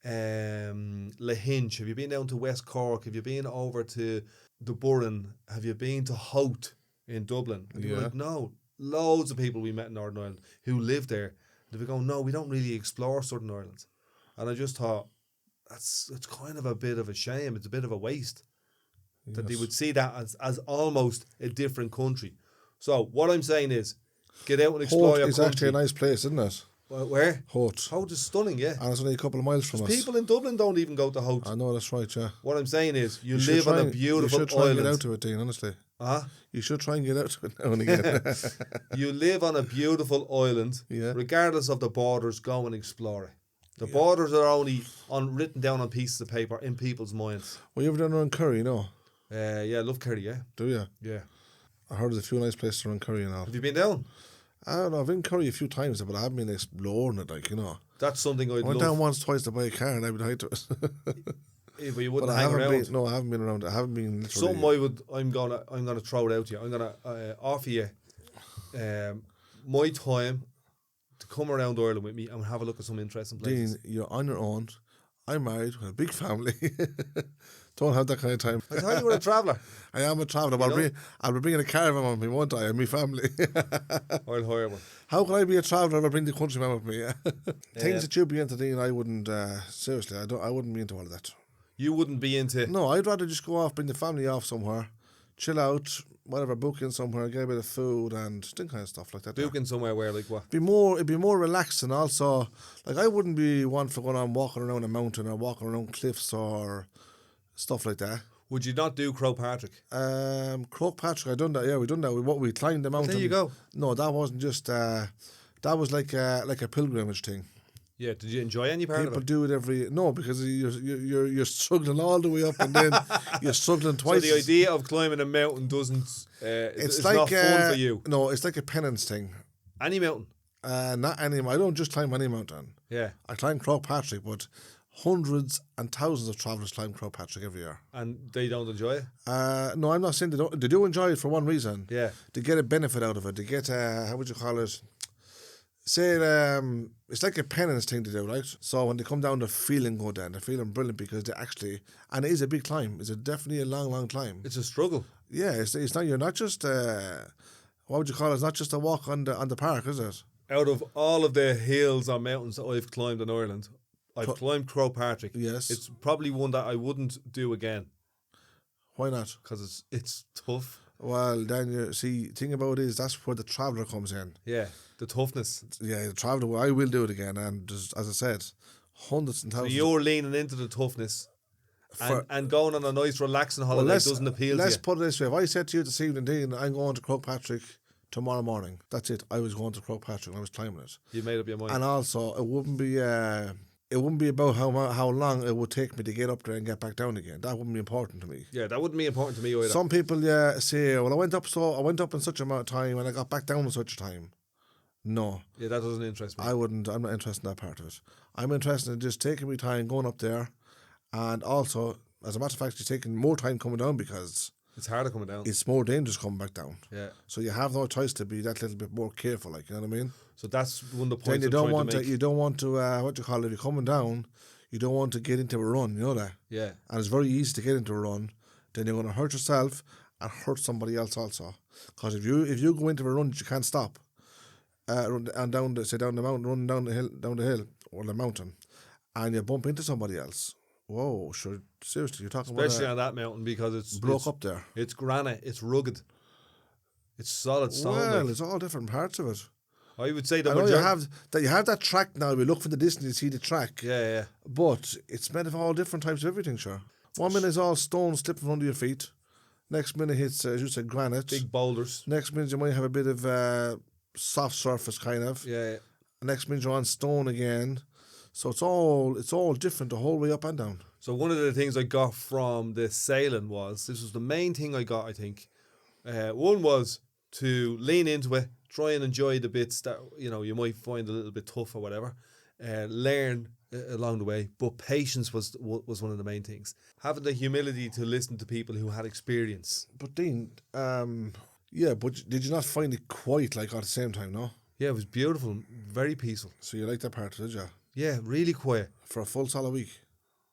Lahinch? Have you been down to West Cork? Have you been over to the Burren? Have you been to Howth in Dublin? And they were like, no. Loads of people we met in Northern Ireland who live there. They were going, no, we don't really explore Southern Ireland. And I just thought, it's kind of a bit of a shame. It's a bit of a waste that they would see that as almost a different country. So what I'm saying is, get out and explore your country. It's actually a nice place, isn't it? Where? Howth. Howth is stunning, yeah. And it's only a couple of miles from us. People in Dublin don't even go to Howth. I know, that's right, yeah. What I'm saying is, you live on a beautiful island. You should try island. and get out to it, Dean, honestly. Huh? You should try and get out to it now and again. You live on a beautiful island. Yeah. Regardless of the borders, go and explore it. The borders are only written down on pieces of paper in people's minds. Well, you ever done around Curry, no? Yeah, I love Kerry, yeah. Do you? Yeah. I heard there's a few nice places around Curry and all. Have you been down? I don't know, I've been in Curry a few times, but I haven't been exploring it, like, you know. That's something I'd I went love. down once, twice to buy a car and I've been high to it. Yeah, but you But wouldn't I hang haven't around. been, no, I haven't been around. I haven't been literally. Something I'm gonna throw it out to you. I'm gonna offer you my time to come around Ireland with me and have a look at some interesting places. Dean, you're on your own. I'm married with a big family. Don't have that kind of time. I thought you were a traveller. I am a traveller, but I'll be bringing a caravan with me, won't I, and my family. I'll hire one. How can I be a traveller if I bring the countryman with me? Things that you'd be into, Dean, I wouldn't, seriously, I wouldn't be into all of that. You wouldn't be into... No, I'd rather just go off, bring the family off somewhere, chill out, whatever, book in somewhere, get a bit of food and that kind of stuff like that. Booking somewhere where, like what? It'd be more relaxed, and also, like, I wouldn't be one for going on walking around a mountain or walking around cliffs or stuff like that. Would you not do Croagh Patrick? Croagh Patrick, I done that. Yeah, we done that. We climbed the mountain. There you go. No, that wasn't just. That was like a pilgrimage thing. Yeah. Did you enjoy any part People of it? do it no, because you're struggling all the way up and then you're struggling So twice. the idea of climbing a mountain doesn't. It's like not fun for you. No, it's like a penance thing. Any mountain. Not any. I don't just climb any mountain. Yeah. I climb Croagh Patrick, but hundreds and thousands of travellers climb Croagh Patrick every year. And they don't enjoy it. No, I'm not saying they don't. They do enjoy it for one reason. Yeah. They get a benefit out of it. They get how would you call it? Say it's like a penance thing to do, right? So when they come down, they're feeling good, then they're feeling brilliant because they actually, and it is a big climb. It's definitely a long climb. It's a struggle. Yeah, it's not. You're not just what would you call it? It's not just a walk on the park, is it? Out of all of the hills or mountains that I've climbed in Ireland, I've climbed Croagh Patrick. Yes. It's probably one that I wouldn't do again Why not? because it's tough. Well, then you see, thing about it is that's where the traveller comes in. Yeah, the toughness. Yeah, the traveller. I will do it again, and just, as I said, hundreds and So thousands. you're leaning into the toughness and going on a nice relaxing holiday doesn't appeal to Let's you. put it this way: if I said to you this evening, Dean, I'm going to Croagh Patrick tomorrow morning. That's it. I was going to Croagh Patrick and I was climbing it. You made up your mind. And also, it wouldn't be about how long it would take me to get up there and get back down again. That wouldn't be important to me. Yeah, that wouldn't be important to me either. Some people say, well, I went up in such amount of time and I got back down in such a time. No. Yeah, that doesn't interest me. I'm not interested in that part of it. I'm interested in just taking my time, going up there, and also, as a matter of fact, you're taking more time coming down because it's harder coming down. it's more dangerous coming back down. Yeah. So you have no choice to be that little bit more careful, like, you know what I mean? So that's one of the Then points you I'm don't trying want to to, make. you don't want to, what do you call it, if you're coming down, you don't want to get into a run, you know that? Yeah. And it's very easy to get into a run, then you're going to hurt yourself and hurt somebody else also. Because if you go into a run that you can't stop, and down the mountain, running down the hill or the mountain, and you bump into somebody else. Whoa, sure, seriously, you're talking Especially about on that mountain because it's broke up there. It's granite, it's rugged. It's solid stone. Well, like. it's all different parts of it. I would say I that know you have that track now. We look from the distance, you see the track. Yeah. But it's made of all different types of everything, sure. 1 minute is all stone slipping under your feet. Next minute it's, as you said, granite. Big boulders. Next minute you might have a bit of soft surface, kind of. Yeah. Next minute you're on stone again. So it's all different the whole way up and down. So one of the things I got from the sailing this was the main thing I got, I think. One was to lean into it, try and enjoy the bits that, you might find a little bit tough or whatever. Learn along the way. But patience was one of the main things. Having the humility to listen to people who had experience. But Dean, but did you not find it quiet like at the same time, no? Yeah, it was beautiful, very peaceful. So you liked that part, did you? Yeah, really quiet. For a full solid week?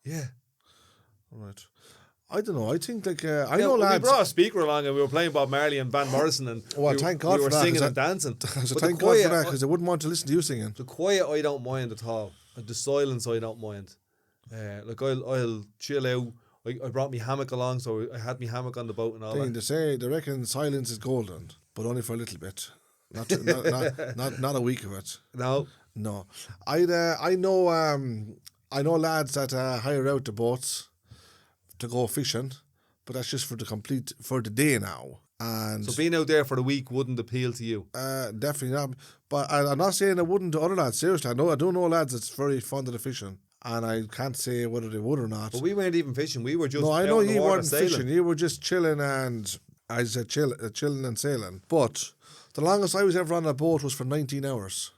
Yeah. All right. I don't know. I think I know lads. We brought a speaker along and we were playing Bob Marley and Van Morrison and thank God we were for that, singing and dancing. So But thank God for that because I wouldn't want to listen to you singing. The quiet I don't mind at all. The silence I don't mind. I'll chill out. I brought my hammock along, so I had my hammock on the boat and all that. They reckon silence is golden, but only for a little bit. Not a week of it. No. I know lads that hire out the boats to go fishing, but that's just for the day now. And So being out there for the week wouldn't appeal to you. definitely not. But I'm not saying I wouldn't to other lads. Seriously, I do know lads that's very fond of the fishing, and I can't say whether they would or not. But we weren't even fishing. We were just No, I out know on the you water weren't sailing. fishing. You were just chilling and, I said, chilling and sailing. But the longest I was ever on a boat was for 19 hours.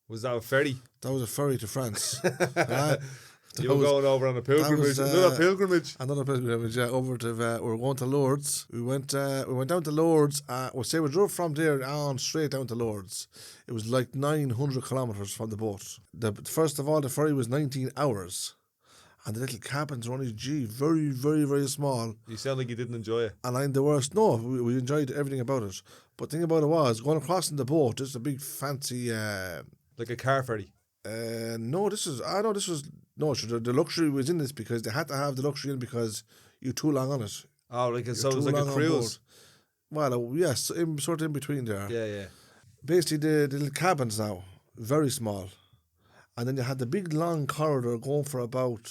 Was that a ferry? That was a ferry to France. You were going over on a pilgrimage. Another pilgrimage. Another pilgrimage, yeah, over to, we were going to Lourdes. We went down to Lourdes. We drove from there on straight down to Lourdes. It was like 900 kilometres from the boat. First of all, the ferry was 19 hours. And the little cabins were only, very, very, very small. You sound like you didn't enjoy it. And I'm the worst. No, we enjoyed everything about it. But the thing about it was, going across in the boat, this is a big fancy... like a car ferry. The luxury was in this because they had to have the luxury in because you're too long on it. Oh, like so it was too like a long on cruise. board. Well, yes, sort of in between there. Yeah. Basically, the little cabins now, very small. And then you had the big long corridor going for about,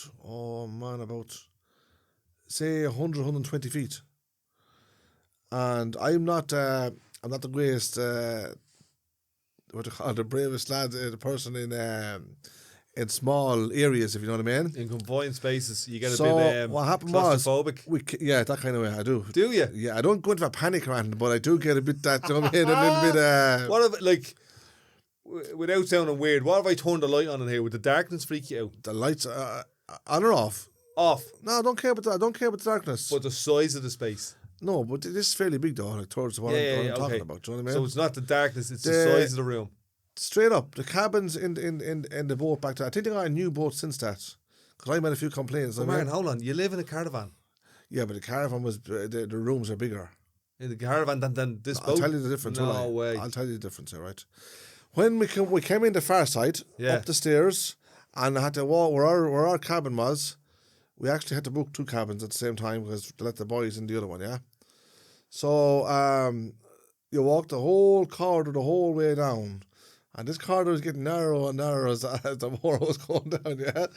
say 100, 120 feet. And I'm not the greatest, the bravest lad, the person in small areas, if you know what I mean. In confined spaces, you get a So bit what happened claustrophobic. was, that kind of way, I do. Do you? Yeah, I don't go into a panic or anything, but I do get a bit that, you know what I mean, a little bit... What if, like, without sounding weird, what if I turned the light on in here? Would the darkness freak you out? The lights on or off? Off. No, I don't care about that. I don't care about the darkness. But the size of the space. No, but this is fairly big though, like towards what I'm talking about. Do you know what I mean? So it's not the darkness, it's the size of the room. Straight up, the cabins in the boat back there. I think they got a new boat since that. Because I made a few complaints. But man, hold on. You live in a caravan. Yeah, but the caravan was, the rooms are bigger. In the caravan than this boat? I'll tell you the difference. No way. I'll tell you the difference, all right? When we came in the far side, up the stairs, and I had to walk where our cabin was. We actually had to book 2 cabins at the same time because to let the boys in the other one, yeah? So you walk the whole corridor the whole way down. And this corridor was getting narrower and narrower as the more was going down, yeah?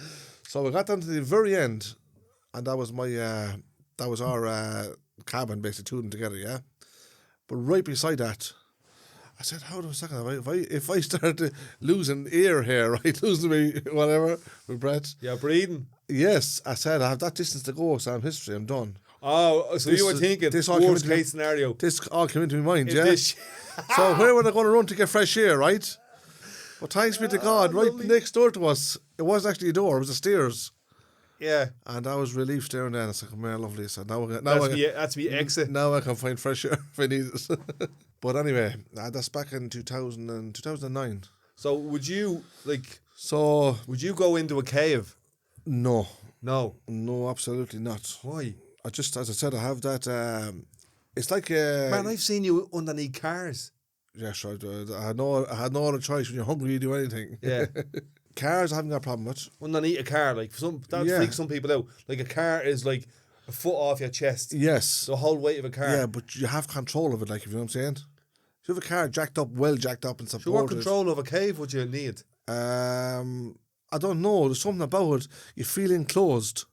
So we got down to the very end, and that was our cabin, basically, 2 of them together, yeah? But right beside that, I said, hold on a second, if I started losing air here, right, losing me, whatever, with breath. Yeah, breathing. Yes, I said, I have that distance to go, so I'm history, I'm done. Oh, so you were thinking worst case scenario. This all came into my mind, yeah? So where were they going to run to get fresh air, right? But thanks be to God, right next door to us, it wasn't actually a door, it was the stairs. Yeah. And I was relieved there and then. I was like, man, lovely. So that's the exit. Now I can find fresh air if I need it. But anyway, that's back in 2009. So would you go into a cave? No. No, absolutely not. Why? I just, as I said, I have that. It's like man, I've seen you underneath cars. Yeah, sure. I had no other choice. When you're hungry, you do anything. Yeah. Cars, I haven't got a problem with. Underneath a car, like that would freak some people out. Like a car is like a foot off your chest. Yes. The whole weight of a car. Yeah, but you have control of it, like, if you know what I'm saying. You have a car well jacked up and supported. So what control of a cave would you need? I don't know. There's something about it. You feel enclosed.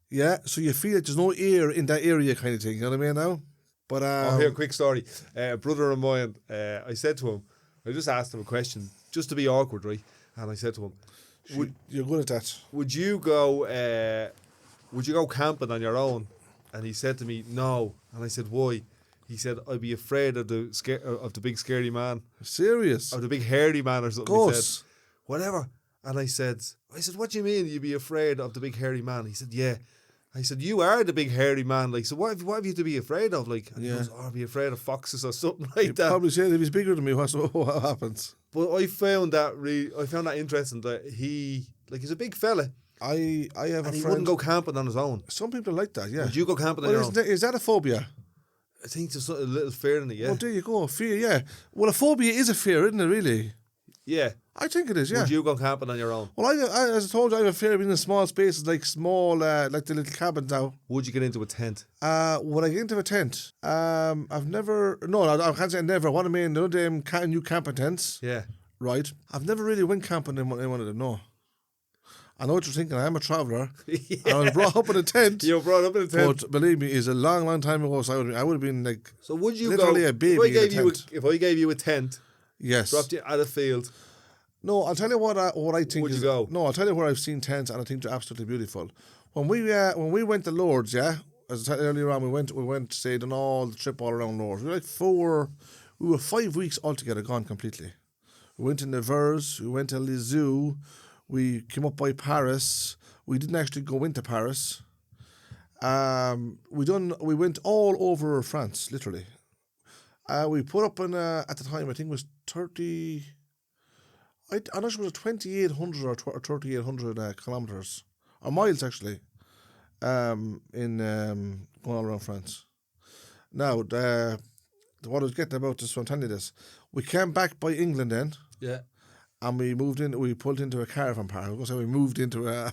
Yeah, so you feel like there's no air in that area kind of thing. You know what I mean now? But here, quick story. A brother of mine, I said to him, I just asked him a question, just to be awkward, right? And I said to him, you're good at that. Would you go camping on your own? And he said to me, no. And I said, why? He said, I'd be afraid of the big scary man. Serious? Or the big hairy man or something. Ghost. He said, whatever. And I said, what do you mean you'd be afraid of the big hairy man? He said, yeah. I said, you are the big hairy man. Like, so what have you to be afraid of? Like, and he goes, I'd be afraid of foxes or something like that. Probably said if he's bigger than me, what happens? But I found that interesting that he's a big fella. I have a friend. He wouldn't go camping on his own. Some people like that, yeah. Would you go camping on your own? Is that a phobia? I think there's a little fear in it, yeah. Oh, there you go, fear, yeah. Well, a phobia is a fear, isn't it, really? Yeah. I think it is, yeah. Would you go camping on your own? Well, I as I told you, I have a fear of being in small spaces, like like the little cabins now. Would you get into a tent? Would I get into a tent? I've never... No, I can't say never. What I mean, you know them new camping tents? Yeah. Right. I've never really went camping in one of them, no. I know what you're thinking. I'm a traveller. Yeah. I was brought up in a tent. You were brought up in a tent. But believe me, it's a long, long time ago. So I would have been like. So would you literally go? a baby in a tent? If I gave you a tent, Yes. dropped you at a field, No, I'll tell you what I think. Would you go? No, I'll tell you where I've seen tents, and I think they're absolutely beautiful. When we went to Lourdes, yeah, as I said earlier on, we went stayed on all the trip all around Lourdes. We were 5 weeks altogether, gone completely. We went to Nevers, we went to Lisieux, we came up by Paris. We didn't actually go into Paris. We went all over France, literally. We put up in at the time I think it was 30. I'm not sure it was 2,800 or 3,800 kilometers or miles actually. In going all around France. Now, what I was getting about this, so I'm telling you this. We came back by England then. yeah, And we pulled into a caravan park. I was going to say we moved into a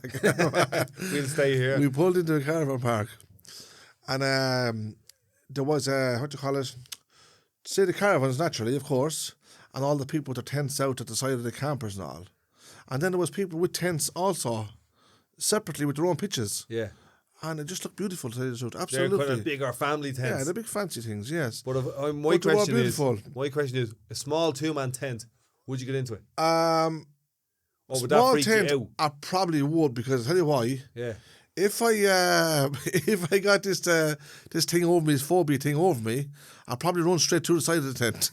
we'll stay here. We pulled into a caravan park. And there was what do you call it? Say the caravans naturally, of course, and all the people with their tents out at the side of the campers and all. And then there was people with tents also, separately with their own pitches. Yeah, And it just looked beautiful to tell you the truth. Absolutely. they're kind of bigger family tents. Yeah, they're big fancy things, yes. But But they were beautiful. my question is, a small 2-man tent. Would you get into it? Or would that freak you out? I probably would, because I'll tell you why. Yeah. If I got this thing over me, this phobia thing over me, I'll probably run straight through the side of the tent.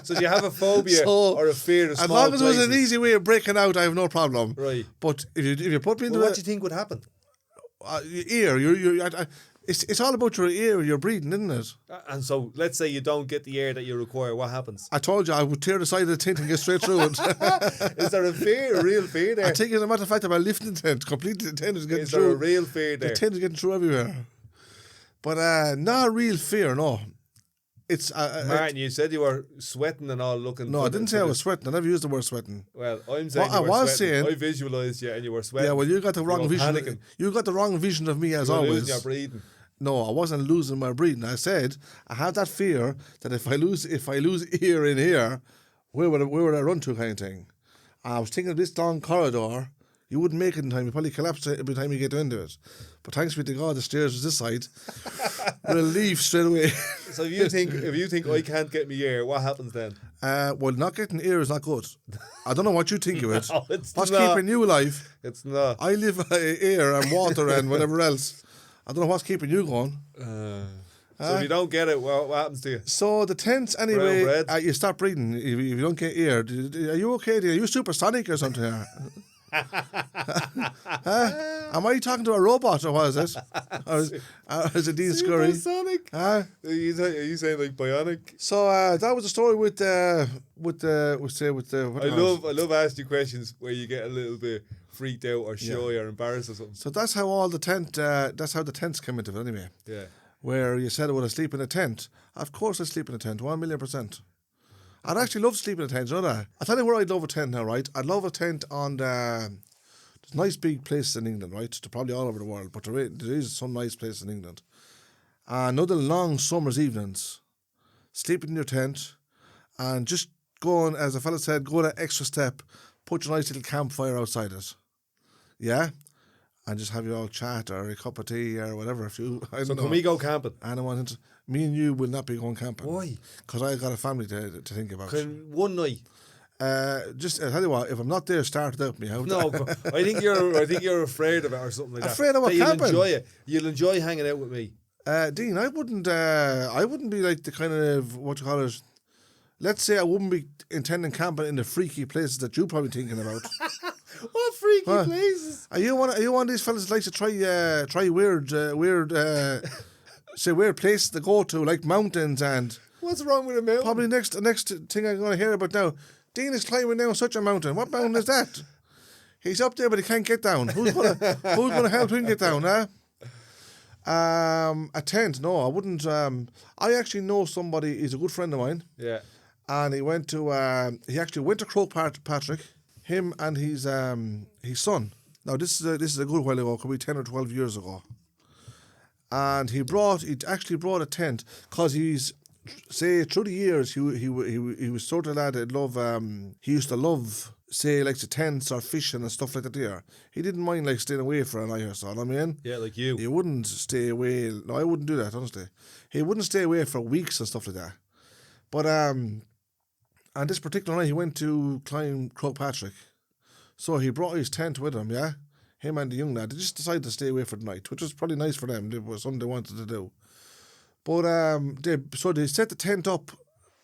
So do you have a phobia or a fear of small as long as places? it was an easy way of breaking out, I have no problem. Right. But if you put me into What do you think would happen? Your ear, it's all about your ear, your breathing, isn't it? And so, let's say you don't get the air that you require. What happens? I told you I would tear the side of the tent and get straight through it. Is there a real fear there? I think, as a matter of fact, about lifting the tent completely. The tent is getting Is through. there a real fear there? The tent is getting through everywhere. But not a real fear, no. It's Martin, you said you were sweating and all looking. No, I didn't say I was sweating. I never used the word sweating. Well, I'm saying What you were I was sweating. saying- I visualised you and you were sweating. Yeah, well, you got the wrong vision. panicking. You got the wrong vision of me as You were always. losing your breathing. No, I wasn't losing my breathing. I said I had that fear that if I lose ear in here, where would I run to, kind of thing. I was thinking of this long corridor. You wouldn't make it in time. You probably collapse every time you get into it. But thanks be to God, the stairs was this side. Relief straight away. So if you think I can't get me air, what happens then? Well, not getting ear is not good. I don't know what you think of it. No, it's What's not. keeping you alive? It's not. I live air and water and whatever else. I don't know what's keeping you going. So if you don't get it, what happens to you? So the tents, anyway, Brown bread. you stop breathing if you don't get air. Are you okay? Are you supersonic or something? Here? Am I talking to a robot or what is it? Or is it Dean Scurry? Supersonic? Huh? Are you saying like bionic? So that was the story with I love asking you questions where you get a little bit freaked out or shy or embarrassed or something. So that's how all the tents came into it anyway. Yeah. Where you said, would I sleep in a tent? Of course I sleep in a tent, 1,000,000%. I'd actually love sleeping in a tent, you know that? I'll tell you where I'd love a tent now, right? I'd love a tent on there's nice big places in England, right? They're probably all over the world, but there is some nice places in England. Another long summer's evenings, sleeping in your tent and just going, as a fella said, go that extra step, put your nice little campfire outside it. Yeah? And just have your old chat or a cup of tea or whatever. So can we go camping? Me and you will not be going camping. Why? Because I got a family to think about. One night? Just I tell you what, if I'm not there, start it out me out. No, but I think you're afraid of it or something like that. Afraid of what You'll camping? enjoy it. You'll enjoy hanging out with me. Dean, I wouldn't be like the kind of what you call it. Let's say I wouldn't be intending camping in the freaky places that you're probably thinking about. What freaky places? Are you one of these fellas that likes to try weird weird places to go to, like mountains and What's wrong with a mountain? probably next thing I'm going to hear about now. Dean is climbing down such a mountain. What mountain is that? He's up there, but he can't get down. Who's gonna help him get down? A tent? No, I wouldn't. I actually know somebody. He's a good friend of mine. Yeah. And he went to Craic Patrick. Him and his son. Now this is a good while ago, could be 10 or 12 years ago. And he actually brought a tent because he's say through the years, he was sort of lad that love. He used to love, say, like the tents or fishing and stuff like that. There, he didn't mind like staying away for a night or so. I mean, Yeah, like you. he wouldn't stay away. No, I wouldn't do that, honestly. He wouldn't stay away for weeks and stuff like that. But and this particular night, he went to climb Patrick, so he brought his tent with him. Yeah, him and the young lad. They just decided to stay away for the night, which was probably nice for them. It was something they wanted to do. But they set the tent up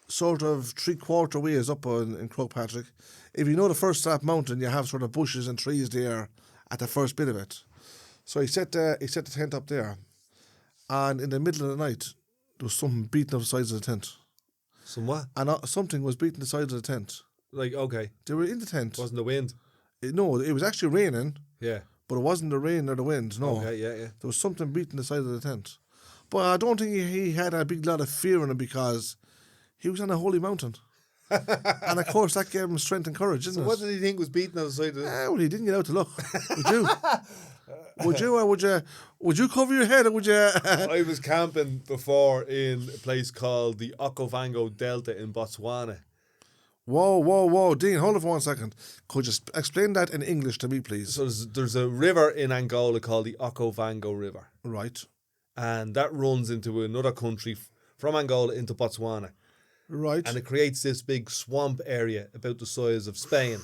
sort of 3/4 ways up in Patrick. If you know the first Slap Mountain, you have sort of bushes and trees there at the first bit of it. So he set the tent up there, and in the middle of the night, there was something beating up the sides of the tent. Some what? And something was beating the sides of the tent. Like, okay. They were in the tent. Wasn't the wind? No, it was actually raining. Yeah. But it wasn't the rain or the wind, no. Okay, yeah. There was something beating the side of the tent. But I don't think he had a big lot of fear in him because he was on a holy mountain. And of course that gave him strength and courage, didn't it? What did he think was beating on the side of it? Well, he didn't get out to look. Would you? Would you cover your head or would you? I was camping before in a place called the Okavango Delta in Botswana. Whoa, Dean, hold it for 1 second. Could you explain that in English to me, please? So there's a river in Angola called the Okavango River. Right. And that runs into another country from Angola into Botswana. Right. And it creates this big swamp area about the size of Spain.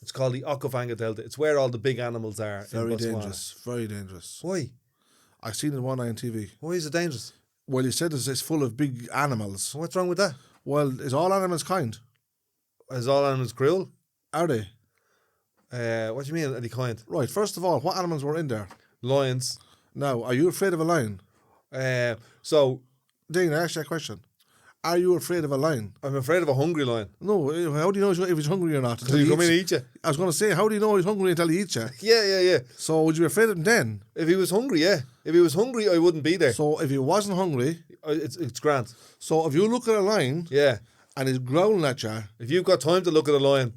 It's called the Okavango Delta. It's where all the big animals are in Botswana. Very dangerous. Why? I've seen it one night on TV. Why is it dangerous? Well, you said it's full of big animals. So what's wrong with that? Well, is all animals kind? Is all animals cruel? Are they? What do you mean, any kind? Right, first of all, what animals were in there? Lions. Now, are you afraid of a lion? So... Dean, I asked you a question. Are you afraid of a lion? I'm afraid of a hungry lion. No, how do you know if he's hungry or not? Until he come in and eat you. I was going to say, how do you know he's hungry until he eats you? Yeah. So would you be afraid of him then? If he was hungry, yeah. If he was hungry, I wouldn't be there. So if he wasn't hungry... It's grand. So if you look at a lion... Yeah. And he's growling at you... If you've got time to look at a lion,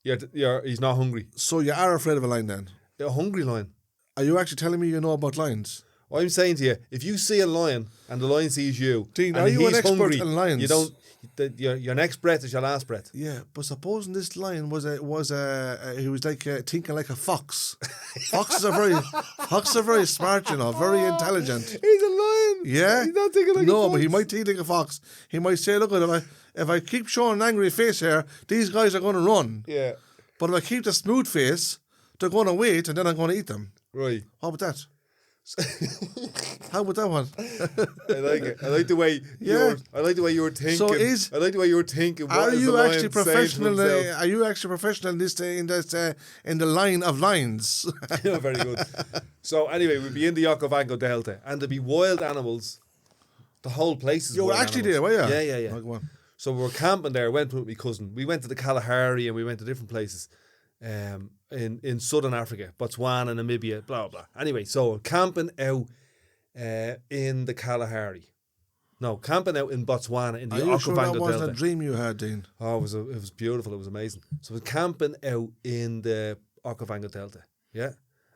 he's not hungry. So you are afraid of a lion then? A hungry lion. Are you actually telling me you know about lions? I'm saying to you, if you see a lion and the lion sees you, Dean, and are you he's an expert hungry, in lions? you don't. Your next breath is your last breath. Yeah, but supposing this lion was he was like thinking like a fox. Foxes are very smart, you know, very intelligent. He's a lion. Yeah, he's not thinking like a fox. No, but he might think like a fox. He might say, "Look, if I keep showing an angry face here, these guys are going to run. Yeah, but if I keep the smooth face, they're going to wait, and then I'm going to eat them." Right. How about that? How about that one? I like it. I like the way I like the way you were thinking. So I like the way you were thinking. What are is you the actually lion professional? saying to himself? Are you actually professional in the line of lines? Yeah, very good. So anyway, we'd be in the Okavango Delta, and there'd be wild animals. The whole place is. You were actually there, were you? Yeah. Oh, go on. So we were camping there. Went with my cousin. We went to the Kalahari and we went to different places. In southern Africa, Botswana, Namibia, blah blah. Anyway, so camping out in the Kalahari. No, camping out in Botswana in the Okavango sure that wasn't Delta. a dream you had, Dean? Oh, it was beautiful. It was amazing. So we're camping out in the Okavango Delta. Yeah.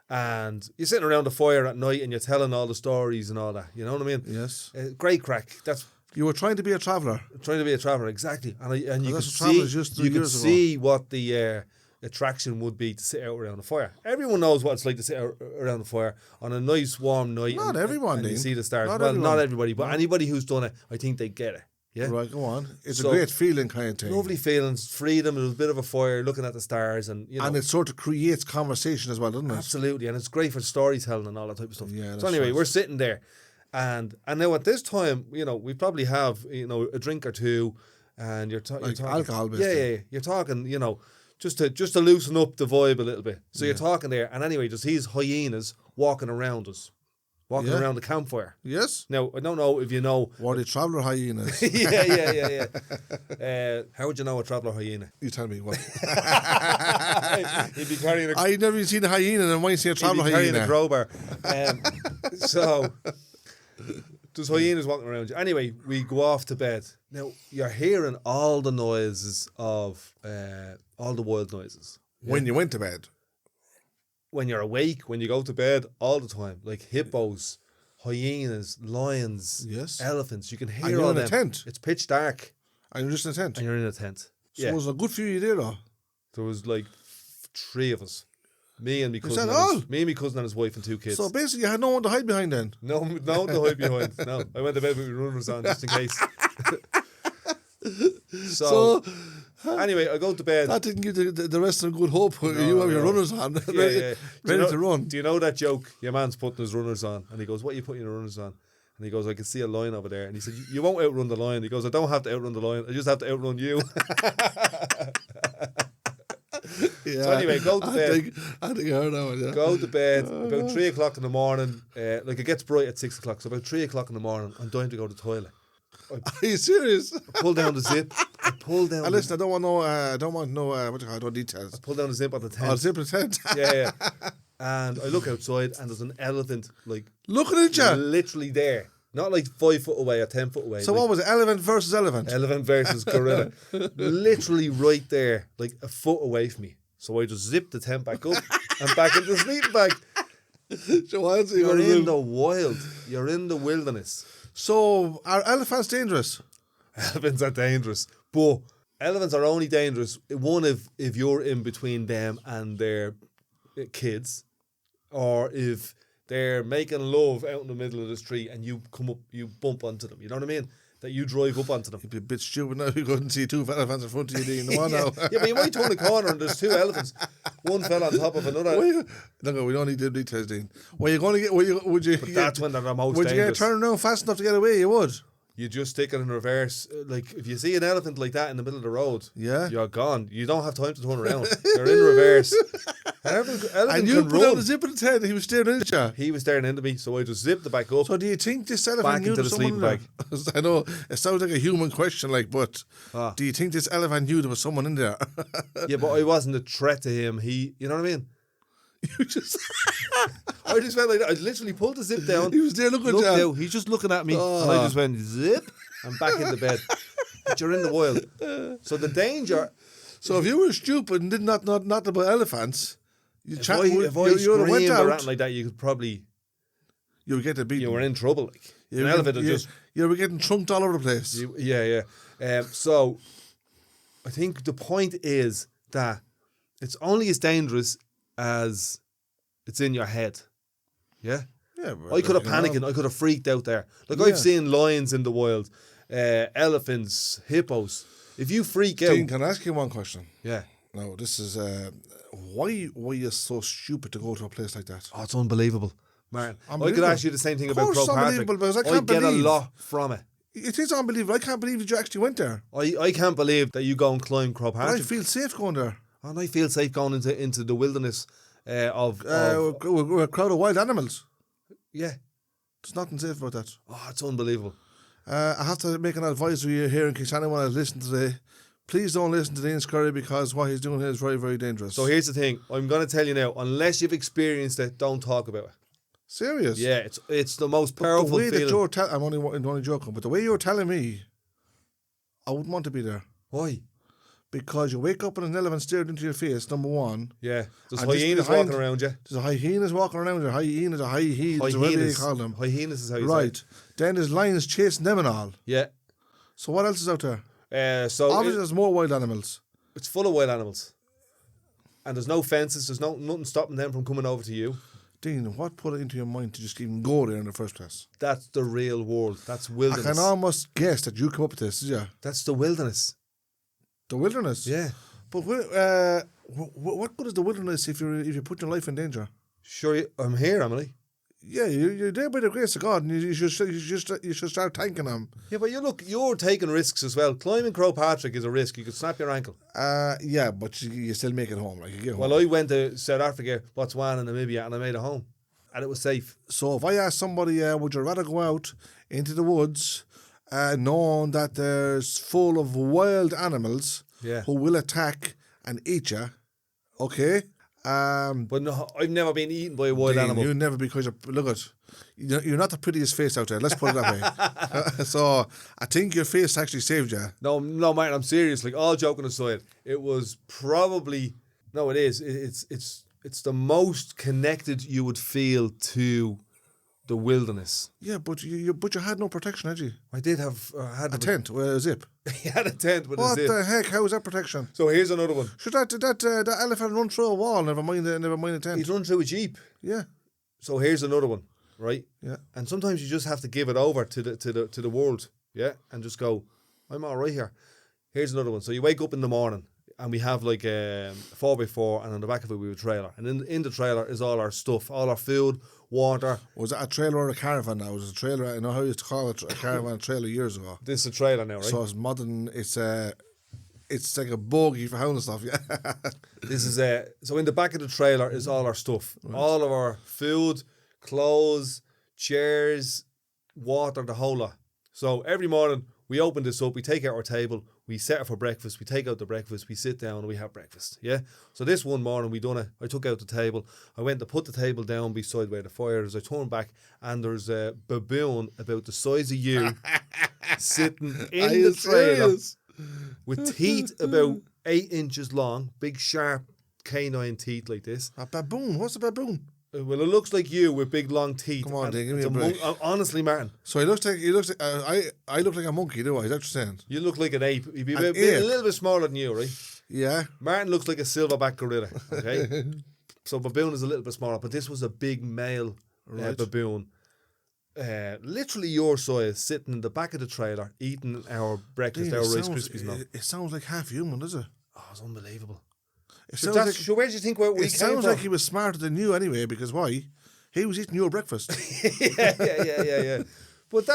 And you're sitting around the fire at night and you're telling all the stories and all that. You know what I mean? Yes. Great crack. You were trying to be a traveller. Trying to be a traveller, exactly. And you could see see what the attraction would be to sit out around the fire. Everyone knows what it's like to sit out around the fire on a nice warm night. Not everyone, and you see the stars. Not well, everyone. not everybody, but anybody who's done it, I think they get it. Yeah. Right, go on. It's a great feeling kind of thing. Lovely feelings, freedom. It was a bit of a fire, looking at the stars, and you know. And it sort of creates conversation as well, doesn't it? Absolutely, and it's great for storytelling and all that type of stuff. Yeah. So anyway, we're sitting there, and now at this time, you know, we probably have a drink or two, and you're talking alcohol, basically. Yeah. You're talking, just to loosen up the vibe a little bit. So you're talking there, and anyway, just these hyenas walking around us. Around the campfire. Yes. Now, I don't know if you know... Were they traveller hyenas? Yeah. How would you know a traveller hyena? You tell me what. He'd be carrying a... I've never even seen a hyena and I might see a traveller hyena. He'd be carrying a crowbar. So, there's hyenas walking around you. Anyway, we go off to bed. Now, you're hearing all the noises of... all the wild noises. When you went to bed? When you're awake, when you go to bed, all the time. Like hippos, hyenas, lions, Yes. elephants. You can And hear you're all in them. a tent. It's pitch dark, And you're just in a tent. and you're in a tent. So Yeah, was it a good few you there, though? there was like 3 of us. Me and my cousin. that and all? me and my cousin and his wife and 2 kids. So basically, you had no one to hide behind then. No to hide behind. No, I went to bed with my runners on just in case. So anyway, I go to bed. That didn't give the rest of them good hope. You have your runners on, ready to run. Do you know that joke? Your man's putting his runners on, and he goes, "What are you putting your runners on?" And he goes, "I can see a lion over there." And he said, "You won't outrun the lion." He goes, "I don't have to outrun the lion. I just have to outrun you." Yeah. So anyway, go to bed. I think I heard that one, yeah. Go to bed about 3 o'clock in the morning. Like it gets bright at 6 o'clock, so about 3 o'clock in the morning, I'm dying to go to the toilet. Are you serious? I pull down the zip. I pull down. Listen, I don't want no. I don't want no. What do you call it? No details. I pull down the zip on the tent. Oh, zip the tent. Yeah. And I look outside, and there's an elephant, like Looking at you. literally there, not like 5 foot away or 10 foot away. So like what was it? Elephant versus elephant. elephant versus gorilla, literally right there, like a foot away from me. So I just zip the tent back up and back into the sleeping bag. So what else are you You're gonna do? in the wild. You're in the wilderness. So are elephants dangerous? Elephants are dangerous, but elephants are only dangerous if you're in between them and their kids, or if they're making love out in the middle of the street and you come up, you bump onto them. You know what I mean? That you drive up onto them. You'd be a bit stupid now. You couldn't see 2 elephants in front of you. You know now. Yeah, but you might turn a corner and there's 2 elephants. One fell on top of another. No, we don't need the details, Dean. Were you going to get? Would you? But that's when they're the most Would you dangerous. get turned around fast enough to get away? You would. You just stick it in reverse. Like if you see an elephant like that in the middle of the road, Yeah. you're gone. You don't have time to turn around. You're in reverse. Elephant And you can put run. out the zip of the tent. He was staring at you. He was staring into me, so I just zipped the back up. So do you think this elephant Back knew into there the was someone sleeping in there? I know it sounds like a human question, like, but Ah. do you think this elephant knew there was someone in there? Yeah, but I wasn't a threat to him. You know what I mean? You just I just felt like that. I literally pulled the zip down. he was there looking Looked at you. out. He's just looking at me, and I just went zip and back into bed. But you're in the wild, so the danger. So if you were stupid and did not about elephants, you If I you would have went screamed or out. anything like that, you could probably You would get beaten. you were in trouble. Like You an were elephant getting, would just you were getting trunked all over the place. yeah. So I think the point is that it's only as dangerous as it's in your head. Yeah. Yeah, I could have panicked. I could have freaked out there. Like I've seen lions in the wild, elephants, hippos. If you freak out, Dean, can I ask you one question? yeah. No, this is why are you so stupid to go to a place like that? Oh, it's unbelievable, Martin. I could Unbelievable. ask you the same thing Of about course Crow it's Patrick. unbelievable, because I I can't get believe- a lot from it. It is unbelievable. I can't believe that you actually went there. I can't believe that you go and climb Crow But I Patrick. feel safe going there. And I feel safe going into the wilderness of We're a crowd of wild animals. yeah. There's nothing safe about that. Oh, it's unbelievable. I have to make an advisory here in case anyone has listened today. Please don't listen to Dean Scurry because what he's doing here is very, very dangerous. So here's the thing. I'm going to tell you now. Unless you've experienced it, don't talk about it. Serious? Yeah, it's the most The powerful way that feeling. you're I'm only joking, but the way you're telling me, I wouldn't want to be there. Why? Because you wake up and an elephant stared into your face, number one. Yeah. There's And just hyenas behind- walking around you. There's hyenas walking around there, hyenas or high heels, or whatever you call them. Hyenas is how you say Right. it. Then there's lions chasing them and all. Yeah. So what else is out there? So Obviously there's more wild animals. it's full of wild animals. And there's no fences. There's nothing stopping them from coming over to you. Dean, what put it into your mind to just even go there in the first place? That's the real world. That's I wilderness. can almost guess that you come up with this, did you? That's the wilderness. The wilderness? Yeah. But what good is the wilderness if you put your life in danger? Sure, I'm here, Emily. Yeah, you're there by the grace of God, and you should start thanking Him. Yeah, but you're taking risks as well. Climbing Crow Patrick is a risk. You could snap your ankle. Yeah, but you still make it home. Like you get home. Well, I went to South Africa, Botswana, and Namibia, and I made it home. And it was safe. So if I ask somebody, would you rather go out into the woods, knowing that there's full of wild animals Yeah. who will attack and eat you? Okay. But no, I've never been eaten by a wild Dean, animal. you never, because look at you're not the prettiest face out there. Let's put it that way. So I think your face actually saved you. No, Martin, I'm serious. Like, all joking aside, it was probably it is. It's the most connected you would feel to the wilderness. Yeah, but you had no protection, had you? I did have had A tent with a zip. He had a tent with a What zip. the heck? How is that protection? So here's another one. Should that elephant run through a wall? Never mind a tent. He'd run through a jeep. Yeah, So here's another one, right? yeah. And sometimes you just have to give it over to the world, yeah, and just go, I'm all right here. Here's another one. So you wake up in the morning, and we have like a 4x4, and on the back of it we have a trailer, and in the trailer is all our stuff, all our food, water. Was it a trailer or a caravan now? Was it a trailer? I know how you used to call it a caravan a trailer years ago. This is a trailer now, right? So it's modern. It's like a buggy for hounding stuff. Yeah. This is so in the back of the trailer is all our stuff, all of our food, clothes, chairs, water, the whole lot. So every morning we open this up, we take out our table, we set it for breakfast, we take out the breakfast, we sit down and we have breakfast. Yeah. So this one morning we done it. I took out the table. I went to put the table down beside where the fire is. I turned back and there's a baboon about the size of you sitting in the trailer with teeth about 8 inches long, big sharp canine teeth like this. A baboon? What's a baboon? Well, it looks like you with big long teeth. Come on, and Dave, give me it's a break. honestly, Martin, So he looks like I look like a monkey, do I? Is that what you're saying? you look like an ape. He'd be An a ape? little bit smaller than you, right? Yeah. Martin looks like a silverback gorilla, okay? So baboon is a little bit smaller, but this was a big male Right. baboon. Literally your size, sitting in the back of the trailer, eating our breakfast, Dean, our it Rice sounds- Krispies. Now, It sounds like half human, does it? oh, it's unbelievable. It So, sounds like so where do you think we it came sounds from? like he was smarter than you anyway. Because why? He was eating your breakfast. yeah. But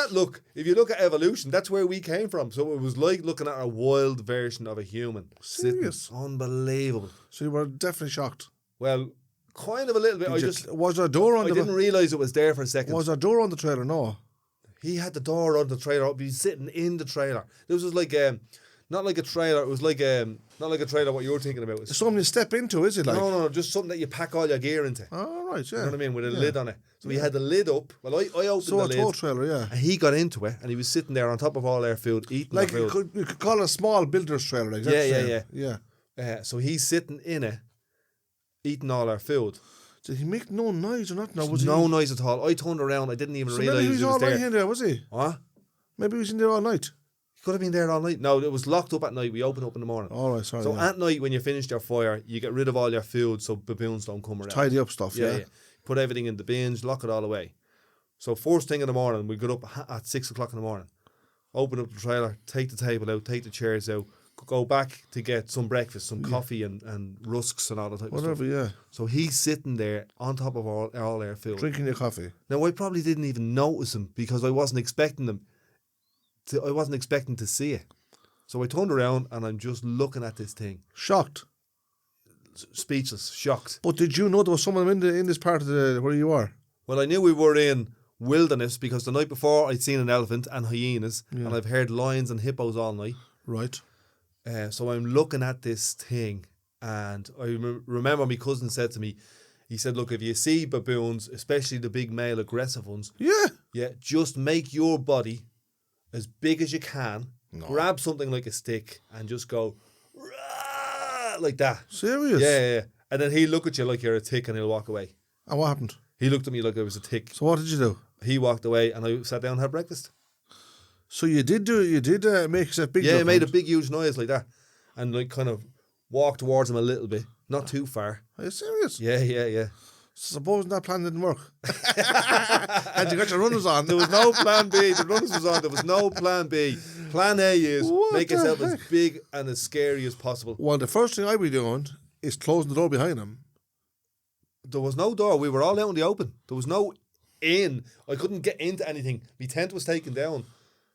if you look at evolution, that's where we came from. So it was like looking at a wild version of a human. Serious? Sitting. Unbelievable. So you were definitely shocked. Well, kind of a little bit. Was there a door on I the? didn't realise it was there for a second. Was there a door on the trailer? No. He had the door on the trailer up. He was sitting in the trailer. This was like not like a trailer. It was like not like a trailer. What you're thinking about? There's something to step into, is it? Like. No, just something that you pack all your gear into. Oh, right, yeah. You know what I mean? With a lid on it. So he had the lid up. Well, I opened So the a lid. tow trailer, yeah. And he got into it, and he was sitting there on top of all our food, eating Like our food. you could call it a small builder's trailer. Like yeah. So he's sitting in it, eating all our food. Did he make no noise or nothing? No noise at all. I turned around. I didn't even So realise maybe he he was was all night there. in there, was he? What? Maybe he was in there all night. He could have been there all night. No, it was locked up at night. We opened up in the morning. All right, sorry. So yeah. at night, when you finished your fire, you get rid of all your food so baboons don't come around. Tidy up stuff, yeah. Put everything in the bins, lock it all away. So first thing in the morning, we got up at 6 o'clock in the morning, open up the trailer, take the table out, take the chairs out, go back to get some breakfast, some coffee and rusks and all that type of Whatever, stuff. yeah. So he's sitting there on top of all our food. Drinking your coffee. Now I probably didn't even notice him because I wasn't expecting to see it. So I turned around and I'm just looking at this thing, Shocked. speechless, shocked. But did you know there was someone in this part of where you are? Well, I knew we were in wilderness because the night before I'd seen an elephant and hyenas, and I've heard lions and hippos all night. Right. So I'm looking at this thing, and I remember my cousin said to me, he said, look, if you see baboons, especially the big male aggressive ones, Yeah. just make your body as big as you can, grab something like a stick and just go, "Rah!" like that. Serious? Yeah. And then he'll look at you like you're a tick and he'll walk away. And what happened? He looked at me like I was a tick. So what did you do? He walked away and I sat down and had breakfast. So you did make yourself big. Yeah, he enough, made a right? big, huge noise like that. And like kind of walked towards him a little bit. Not too far. Are you serious? Yeah. Supposing that plan didn't work. And you got your runners on. There was no plan B. The runners was on. There was no plan B. Plan A is What make the yourself as heck? big and as scary as possible. Well, the first thing I'd be doing is closing the door behind him. There was no door. We were all out in the open. There was no in. I couldn't get into anything. My tent was taken down.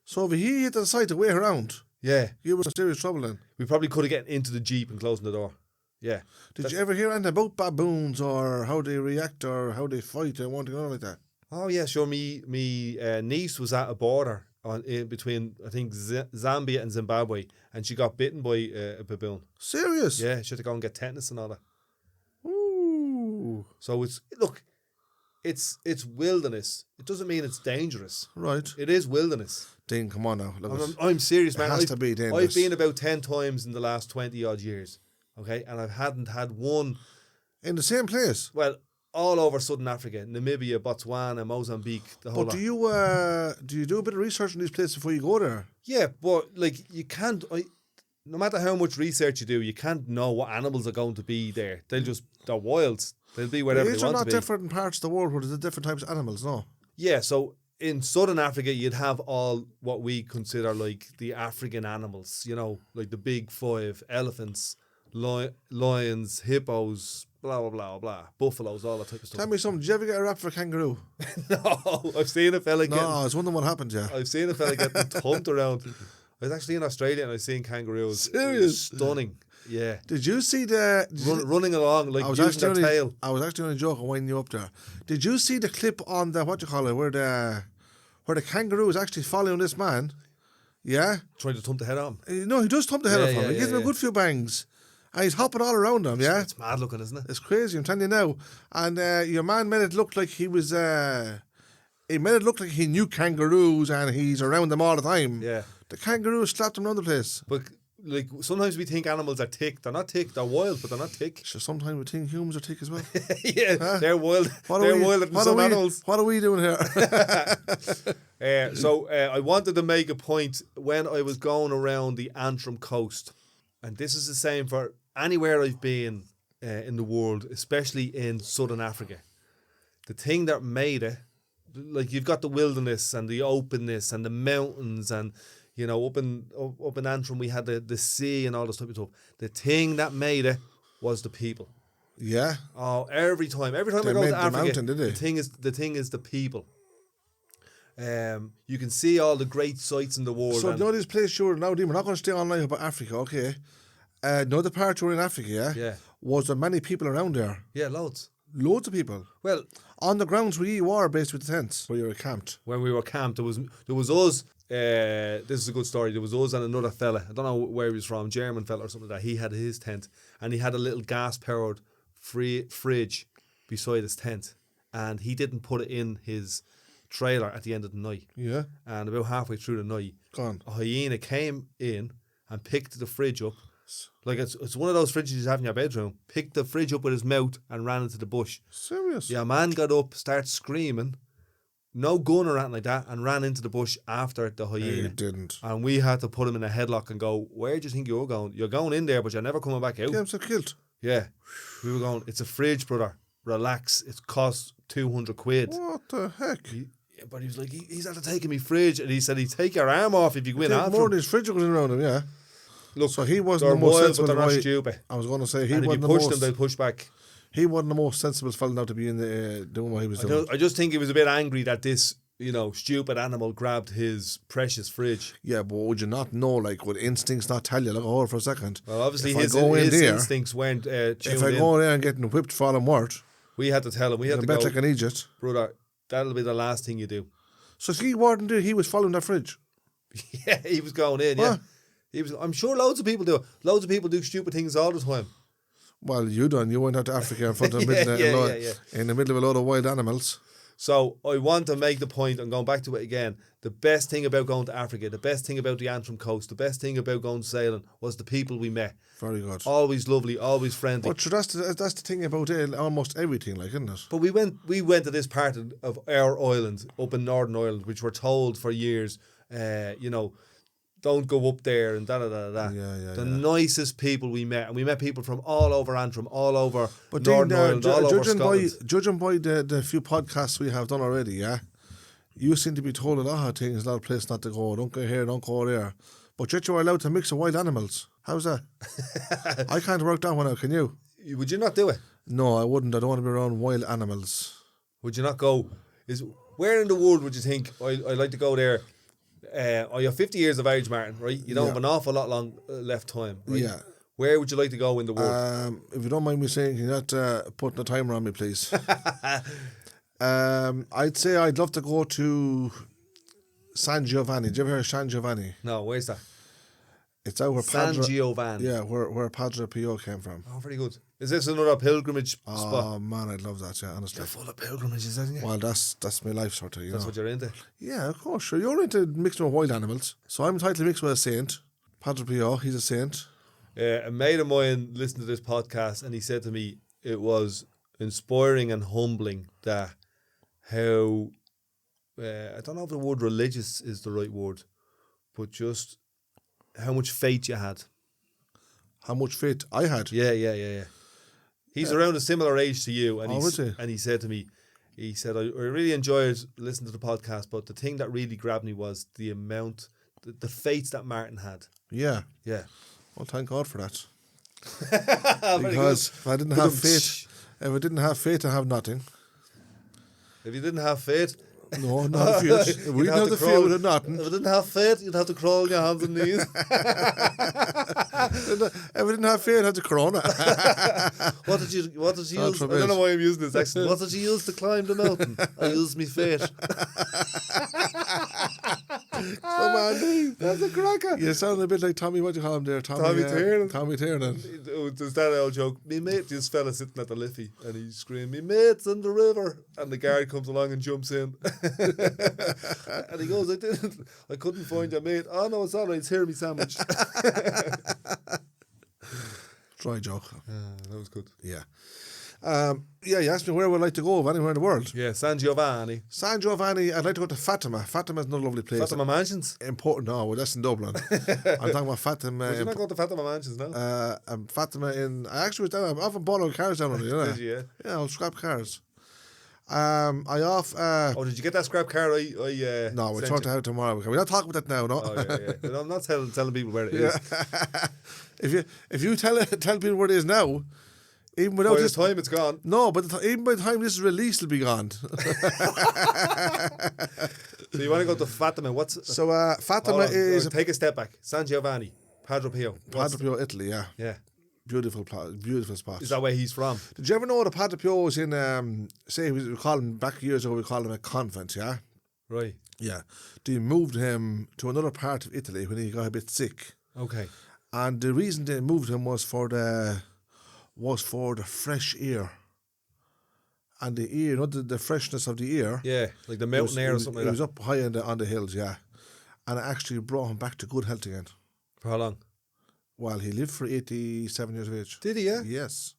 So if he hit the side to way around, Yeah. you were in serious trouble then. We probably could have gotten into the Jeep and closing the door. Yeah. Did you ever hear anything about baboons or how they react or how they fight or anything like that? Oh yeah, sure. Me niece was at a border in between I think Zambia and Zimbabwe, and she got bitten by a baboon. Serious? Yeah, she had to go and get tetanus and all that. Ooh. So it's wilderness. It doesn't mean it's dangerous. Right. It is wilderness. Dean, come on now. Look, I'm serious, man. has to be dangerous. I've been about 10 times in the last 20 odd years. Okay, and I hadn't had one. in the same place. Well, all over Southern Africa, Namibia, Botswana, Mozambique, the whole But lot. do you do a bit of research on these places before you go there? Yeah, but like you can't. No matter how much research you do, you can't know what animals are going to be there. They're wild. They'll be wherever Is they there want not to be. different parts of the world where there's different types of animals? No. Yeah, so in Southern Africa, you'd have all what we consider like the African animals, like the big five: elephants, lions, hippos, blah, blah, blah, blah, buffaloes, all that type of stuff. Tell me something. Did you ever get a rap for a kangaroo? No, I've seen a fella No, I was wondering what happened, yeah. I've seen a fella getting thumped around. I was actually in Australia and I seen kangaroos. Serious? Stunning. Yeah. Did you see the... Running along, like using their tail. I was actually only joking, winding you up there. Did you see the clip on the, where the kangaroo is actually following this man? Yeah? Trying to thump the head on him. No, he does thump the head off him. Yeah, He gives him a good few bangs. And he's hopping all around him, yeah? It's mad looking, isn't it? It's crazy, I'm telling you now. And your man made it look like he was... he made it look like he knew kangaroos and he's around them all the time. Yeah. The kangaroos slapped him around the place. But like sometimes we think animals are thick. They're not thick. They're wild, but they're not thick. So sometimes we think humans are thick as well. Yeah, they're wild. They're wilder than some animals. What are we doing here? So I wanted to make a point when I was going around the Antrim coast, and this is the same for anywhere I've been in the world, especially in Southern Africa. The thing that made it, like you've got the wilderness and the openness and the mountains and up in Antrim we had the sea and all this type of stuff. The thing that made it was the people. Yeah. Oh, every time I go made to the Africa, mountain, did they? the thing is the people. You can see all the great sights in the world. So these places you're now doing, we're not going to stay on live about Africa, okay? Another part you were in Africa, yeah? Yeah. Was there many people around there? Yeah, loads. Loads of people. Well, on the grounds where you were based with the tents, where you were camped. when we were camped, there was us. This is a good story. There was us and another fella. I don't know where he was from, German fella or something like that. He had his tent and he had a little gas-powered fridge beside his tent, and he didn't put it in his trailer at the end of the night. Yeah. And about halfway through the night, Gone. a hyena came in and picked the fridge up. Like it's one of those fridges you have in your bedroom. Picked the fridge up with his mouth and ran into the bush. Serious? Yeah, man got up, started screaming, no gun or anything like that, and ran into the bush after the hyena. He didn't. And we had to put him in a headlock and go, where do you think you're going? You're going in there, but you're never coming back out. Get himself killed. Yeah. We were going, it's a fridge, brother. Relax. It costs 200 quid. What the heck? But he was like, he's after taking me fridge. And he said, he'd take your arm off if you go in after more him. than his fridge was around him, yeah. Look, so he wasn't they're the most wild, sensible. but they're not guy. stupid. I was going to say he And if wasn't you the push most. them, they'll push back. He wasn't the most sensible fella now to be in doing what he was doing. I just think he was a bit angry that this, stupid animal grabbed his precious fridge. Yeah, but would you not know? Like, would instincts not tell you? Like, hold on for a second. Well, obviously If his there, instincts weren't tuned if I go there and getting whipped for all I'm worth, we had to tell him. We had I to bet go, like an Egypt. brother, that'll be the last thing you do. So he wasn't there. He was following that fridge. Yeah, he was going in. Yeah, he was. I'm sure loads of people do. Loads of people do stupid things all the time. Well, you done. You went out to Africa in front of in the middle of a load of wild animals. So I want to make the point, and going back to it again, the best thing about going to Africa, the best thing about the Antrim coast, the best thing about going sailing was the people we met. Very good. Always lovely, always friendly. But that's the thing about almost everything, like, isn't it? But we went to this part of our island, up in Northern Ireland, which we're told for years, don't go up there and da-da-da-da. Yeah. The nicest people we met. And we met people from all over Antrim, all over But Northern Dean, Ireland, all over Scotland. Judging by the few podcasts we have done already, yeah, you seem to be told a lot of things, a lot of places not to go. Don't go here, don't go there. But yet you're allowed to mix with wild animals. How's that? I can't work that one out, can you? Would you not do it? No, I wouldn't. I don't want to be around wild animals. Would you not go? Where in the world would you think I'd like to go there? You're 50 years of age, Martin, right? You don't have an awful lot left time, right? Yeah. Where would you like to go in the world? If you don't mind me saying, can you not putting a timer on me, please? I'd say I'd love to go to San Giovanni. Did you ever hear of San Giovanni? No, where's that? It's out where San Giovanni. Yeah, where Padre Pio came from. Oh, very good. Is this another pilgrimage spot? Oh man, I'd love that. Yeah, honestly. You're full of pilgrimages, isn't you? Well, that's my life sort of. That's what you're into. Yeah, of course. Sure, you're into mixing with wild animals. So I'm entitled to mix with a saint. Padre Pio, he's a saint. A mate of mine listened to this podcast and he said to me it was inspiring and humbling that how I don't know if the word religious is the right word, but just how much faith you had. How much faith I had. Yeah. He's around a similar age to you, and he said to me, he said, I really enjoyed listening to the podcast, but the thing that really grabbed me was the amount, the faith that Martin had. Yeah. Yeah. Well, thank God for that. Because if I didn't have faith, I have nothing. If you didn't have faith, no, not if we didn't have the faith, we had nothing. If you didn't have faith, you'd have to crawl on your hands and knees. If we didn't have faith, I had the corona. What did you use? I don't know why I'm using this accent. What did you use to climb the mountain? I used me faith. Come on, that's a cracker. You sound a bit like Tommy, what do you call him there? Tommy Tiernan. Tommy Tiernan. There's that old joke. Me mate, this fella sitting at the Liffey, and he screamed, "Me mate's in the river," and the guard comes along and jumps in. And he goes, I couldn't find your mate. Oh no, it's alright, it's here, me sandwich. Dry joke. That was good. Yeah. You asked me where I would like to go, anywhere in the world. Yeah, San Giovanni. San Giovanni, I'd like to go to Fatima. Fatima's another lovely place. Fatima Mansions? Important, no, that's in Dublin. I'm talking about Fatima. Would you not go to Fatima Mansions now? Fatima I actually was down, I often bought cars down there, Did you, yeah? Yeah, I'll scrap cars. Did you get that scrap car? No, we'll sort it out tomorrow. We're not talking about that now, no? Oh, yeah. No, I'm not telling people where it is. If you tell people where it is now, even without by this time it's gone. No, but even by the time this is released, it'll be gone. So you want to go to Fatima? Fatima is... Take a step back. San Giovanni, Padre Pio. Padre Pio, Italy, yeah. Yeah. Beautiful spot. Is that where he's from? Did you ever know the Padre Pio was in, say, we call him, back years ago, we called him a convent, yeah? Right. Yeah. They moved him to another part of Italy when he got a bit sick. Okay. And the reason they moved him was for the fresh air. And the ear, the freshness of the air. Yeah, like the mountain air or something like that. It was up high on the hills, yeah. And it actually brought him back to good health again. For how long? Well, he lived for 87 years of age. Did he, yeah? Yes.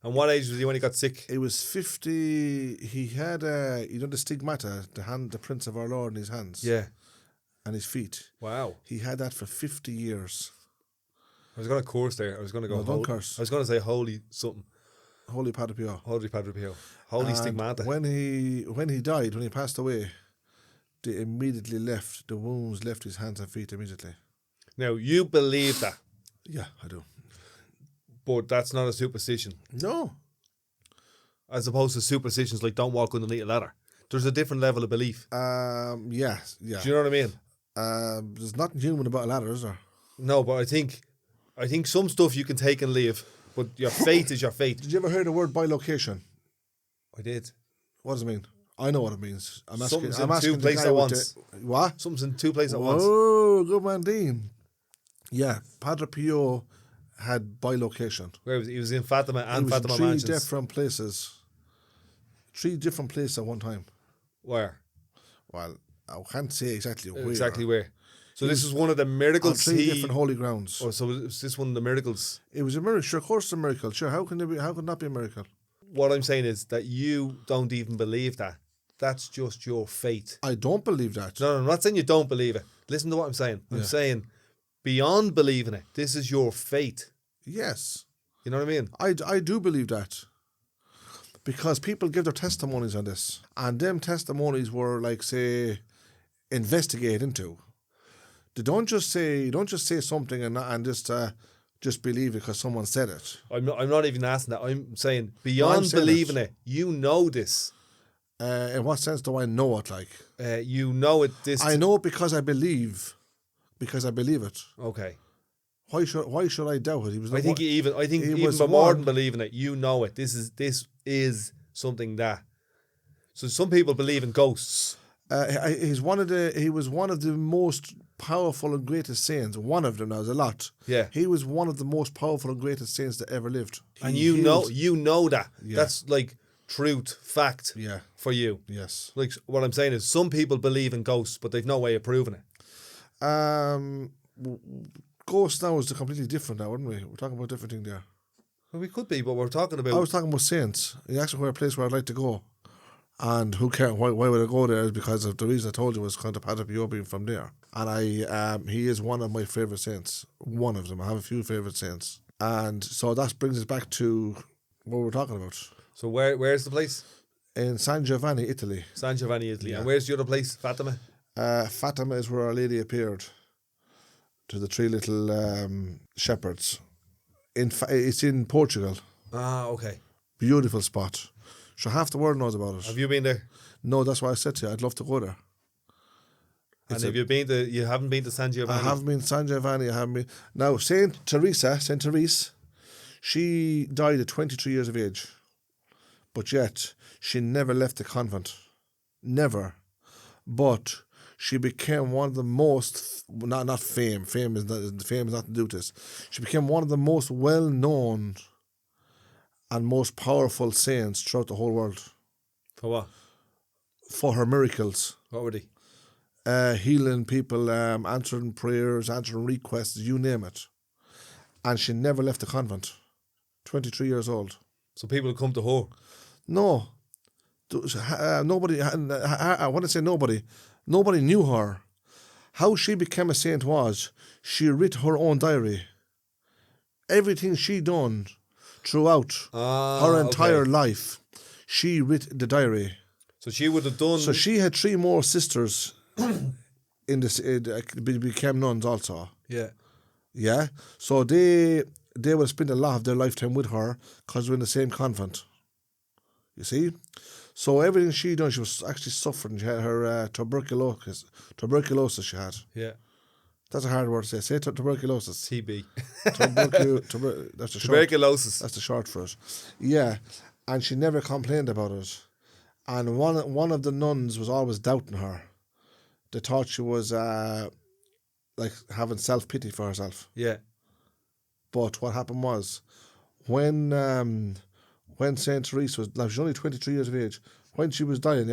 And what age was he when he got sick? He was 50. He had, the stigmata, the Prince of Our Lord in his hands. Yeah. And his feet. Wow. He had that for 50 years. I was going to curse there. I was going to go... don't curse. I was going to say holy something. Holy Padre Pio. Holy Padre Pio. Holy stigmata. When he died, when he passed away, they immediately left. The wounds left his hands and feet immediately. Now, you believe that. Yeah, I do. But that's not a superstition. No. As opposed to superstitions like don't walk underneath a ladder. There's a different level of belief. Yeah. Do you know what I mean? There's nothing human about a ladder, is there? No, but I think some stuff you can take and leave, but your faith is your faith. Did you ever hear the word bilocation? I did. What does it mean? I know what it means. I'm asking two places at once. What? Something's in two places at once. Oh, good man, Dean. Yeah, Padre Pio had bilocation. Where he was in Fatima and Fatima Mansions. Three different places at one time. Where? Well, I can't say exactly where. Exactly where. So this is one of the miracles. On 3 different holy grounds. Oh, so is this one of the miracles? It was a miracle. Sure, of course it's a miracle. Sure, how can it not be a miracle? What I'm saying is that you don't even believe that. That's just your faith. I don't believe that. No, I'm not saying you don't believe it. Listen to what I'm saying. I'm saying beyond believing it, this is your faith. Yes. You know what I mean? I do believe that. Because people give their testimonies on this. And them testimonies were like, say, investigated into. They don't just say something and just believe it because someone said it. I'm not even asking that. I'm saying beyond believing it, you know this. In what sense do I know it? Like you know it. I know it because I believe. Because I believe it. Okay. Why should I doubt it? I think even more than believing it, you know it. This is something that. So some people believe in ghosts. He was one of the most powerful and greatest saints. One of them. Now, there's a lot. Yeah. He was one of the most powerful and greatest saints that ever lived. And you know that. Yeah. That's like truth, fact. Yeah. For you. Yes. Like what I'm saying is, some people believe in ghosts, but they've no way of proving it. Ghosts now is completely different now, aren't we? We're talking about a different thing there. Well, we could be, but we're talking about. I was talking about saints. You asked me where a place where I'd like to go. And who cares? Why would I go there? Is because of the reason I told you was kind of Padre Pio being from there. And he is one of my favourite saints. One of them. I have a few favourite saints. And so that brings us back to what we're talking about. So where's the place? In San Giovanni, Italy. San Giovanni, Italy. Yeah. And where's the other place? Fatima? Fatima is where Our Lady appeared to the three little shepherds. It's in Portugal. Ah, okay. Beautiful spot. So half the world knows about it. Have you been there? No, that's why I said to you, I'd love to go there. And have you been to? You haven't been to San Giovanni? I haven't been to San Giovanni. I haven't been. Now, Saint Therese, she died at 23 years of age. But yet, she never left the convent. Never. But she became one of the most, not fame. Fame is nothing to do with this. She became one of the most well-known and most powerful saints throughout the whole world. For what? For her miracles. What were they? Healing people, answering prayers, answering requests, you name it. And she never left the convent. 23 years old. So people come to her? No. Nobody, I want to say nobody knew her. How she became a saint was, she writ her own diary. Everything she done throughout her entire life, she writ the diary. So she would have done... So she had 3 more sisters in this, became nuns also. Yeah. Yeah. So they would have spent a lot of their lifetime with her because we're in the same convent. You see? So everything she done, she was actually suffering. She had her tuberculosis she had. Yeah. That's a hard word to say. Say tuberculosis. TB. That's the Tuberculosis. Short. That's the short for it. Yeah. And she never complained about it. And one of the nuns was always doubting her. They thought she was like having self-pity for herself. Yeah. But what happened was, when Saint Therese was, now she's only 23 years of age, when she was dying,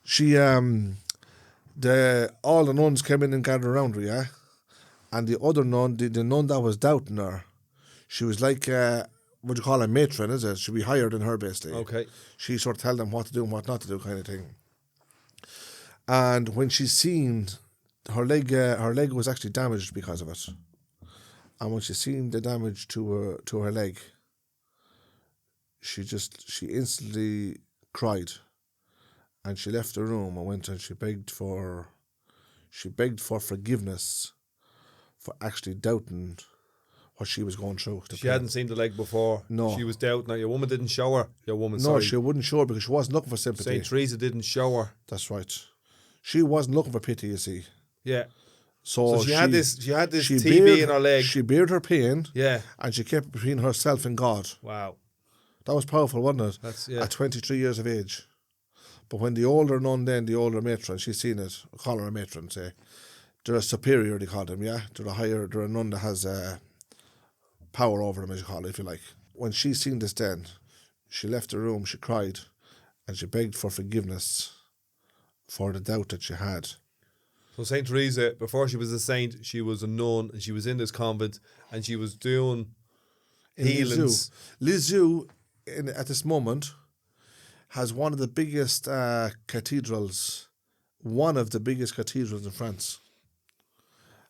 she all the nuns came in and gathered around her, yeah, and the other nun, the nun that was doubting her, she was like what do you call a matron, is it? She'd be higher than her basically. Okay. She sort of tell them what to do and what not to do, kind of thing. And when she seen her leg was actually damaged because of it. And when she seen the damage to her leg, she instantly cried, and she left the room and went and she begged for forgiveness for actually doubting what she was going through. She hadn't seen the leg before. No. She was doubting. Now, your woman didn't show her. No, she wouldn't show her because she wasn't looking for sympathy. Saint Teresa didn't show her. That's right. She wasn't looking for pity, you see. Yeah. So she had this TB in her leg. She bared her pain. Yeah. And she kept it between herself and God. Wow. That was powerful, wasn't it? That's, yeah. At 23 years of age. But when the older nun then, the older matron, she's seen it, call her a matron, say, they're a superior, they call them, yeah? They're a nun that has power over them, as you call it, if you like. When she seen this then, she left the room, she cried, and she begged for forgiveness for the doubt that she had. So Saint Teresa, before she was a saint, she was a nun, and she was in this convent, and she was doing healings. Lisieux, at this moment, has one of the biggest cathedrals, in France.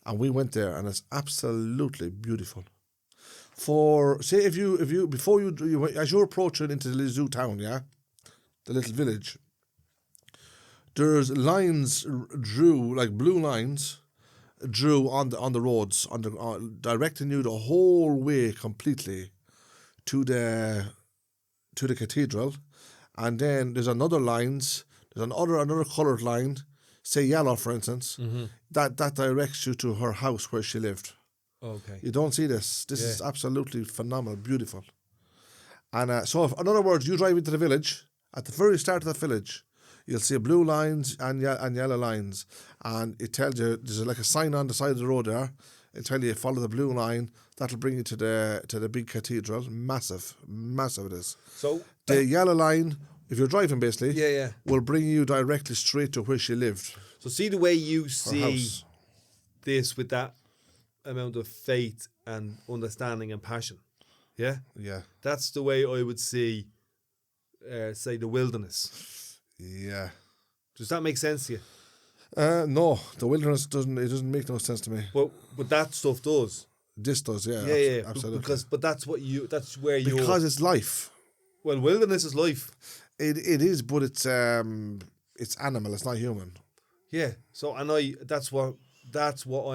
And we went there, and it's absolutely beautiful. As you're approaching into the Lisieux town, yeah, the little village, there's lines drew, like blue lines, drew on the roads, directing you the whole way completely to the cathedral, and then there's another coloured line, say yellow for instance, that directs you to her house where she lived. Okay. You don't see this. This is absolutely phenomenal, beautiful. And so, in other words, you drive into the village, at the very start of the village, you'll see blue lines and yellow lines, and it tells you, there's like a sign on the side of the road there. It'll tell you follow the blue line. That'll bring you to the big cathedral. Massive it is. So the yellow line, if you're driving basically, will bring you directly straight to where she lived. So see the way you see this with that amount of faith and understanding and passion. Yeah? Yeah. That's the way I would see, say, the wilderness. Yeah. Does that make sense to you? No, the wilderness doesn't make no sense to me. But that stuff does. This does, yeah. Yeah. Absolutely. But that's where you. Because it's life. Well, wilderness is life. It is, but it's animal. It's not human. Yeah. So that's what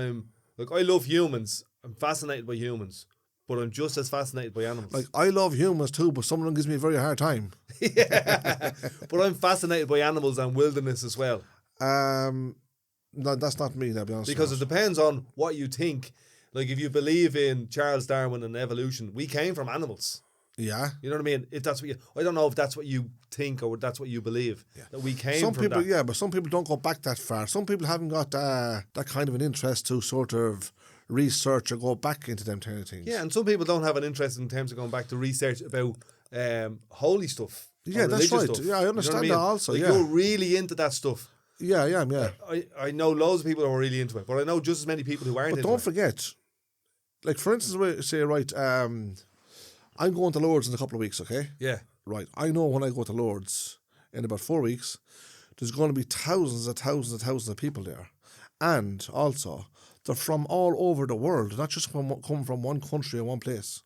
I'm like. I love humans. I'm fascinated by humans, but I'm just as fascinated by animals. Like, I love humans too, but some of them gives me a very hard time. Yeah. But I'm fascinated by animals and wilderness as well. No, that's not me, to be honest. Because it depends on what you think. Like, if you believe in Charles Darwin and evolution, we came from animals. Yeah. You know what I mean? I don't know if that's what you think or that's what you believe. Yeah. That we came some from people, that. Yeah, but some people don't go back that far. Some people haven't got that kind of an interest to sort of research or go back into them kind of things. Yeah, and some people don't have an interest in terms of going back to research about holy stuff. Yeah, that's right. Stuff. Yeah, I understand that also. Like, yeah. you're really into that stuff. Yeah, I am, yeah. I know loads of people who are really into it, but I know just as many people who aren't but into it. But don't forget, like, for instance, say, right, I'm going to Lourdes in a couple of weeks, okay? Yeah. Right. I know when I go to Lourdes in about 4 weeks, there's going to be thousands and thousands and thousands of people there. And also, they're from all over the world, not just come from one country or one place.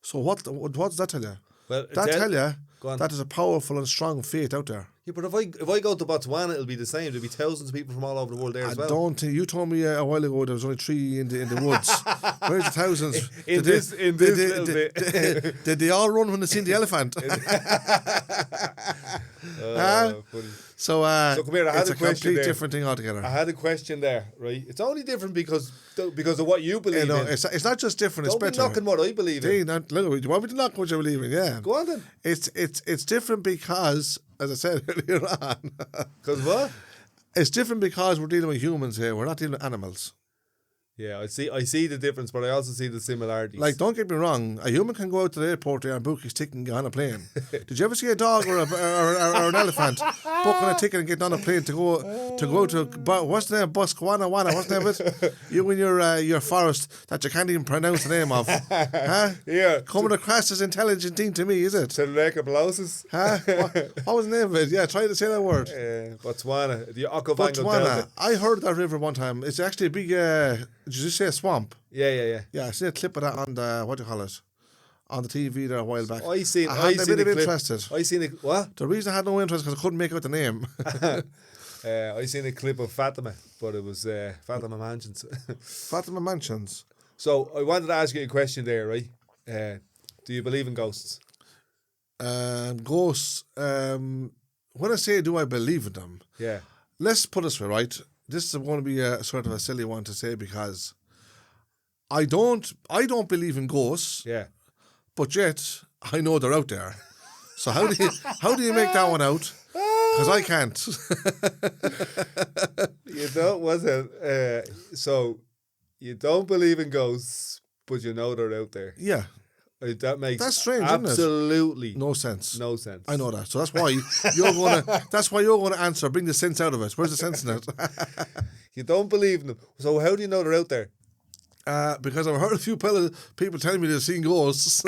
So what does that tell you? Well, tell you that is a powerful and strong faith out there. Yeah, but if I go to Botswana, it'll be the same. There'll be thousands of people from all over the world there as well. Don't you told me a while ago there was only 3 in the woods. Where's the thousands? in this little bit. Did they all run when they seen the elephant? Funny. So come here, I had it's a a question complete there. different thing altogether. I had a question there, right? It's only different because of what you believe in. It's not just different. Don't it's be better. knocking what I believe in. Look, you want me to knock what you believe in? Yeah. Go on then. It's different because, as I said earlier on. Because what? It's different because we're dealing with humans here. We're not dealing with animals. Yeah, I see the difference, but I also see the similarities. Like, don't get me wrong, a human can go out to the airport there and book his ticket and get on a plane. Did you ever see a dog or an elephant booking a ticket and getting on a plane to go to what's the name? Botswana? What's the name of it? You in your forest that you can't even pronounce the name of. Huh? Yeah. Coming across as intelligent thing to me, is it? Tuberculosis. Huh? What was the name of it? Yeah, try to say that word. Botswana. The Okavango Botswana. Delta. I heard that river one time. It's actually a big did you just say a swamp? Yeah. Yeah, I seen a clip of that on the, what do you call it? On the TV there a while back. I seen a bit of clip. interested. I seen it. What? The reason I had no interest because I couldn't make out the name. I seen a clip of Fatima, but it was Fatima Mansions. Fatima Mansions. So I wanted to ask you a question there, right? Do you believe in ghosts? Ghosts. When I say do I believe in them? Yeah. Let's put it this way, right? This is going to be a sort of a silly one to say because I don't believe in ghosts. Yeah. But yet I know they're out there. So how do you make that one out? Because I can't. You don't, was it? So you don't believe in ghosts, but you know they're out there. Yeah. That makes that's strange, absolutely no sense. No sense. I know that. So that's why you're gonna answer. Bring the sense out of it. Where's the sense in it? You don't believe in them. So how do you know they're out there? Because I've heard a few people telling me they've seen ghosts.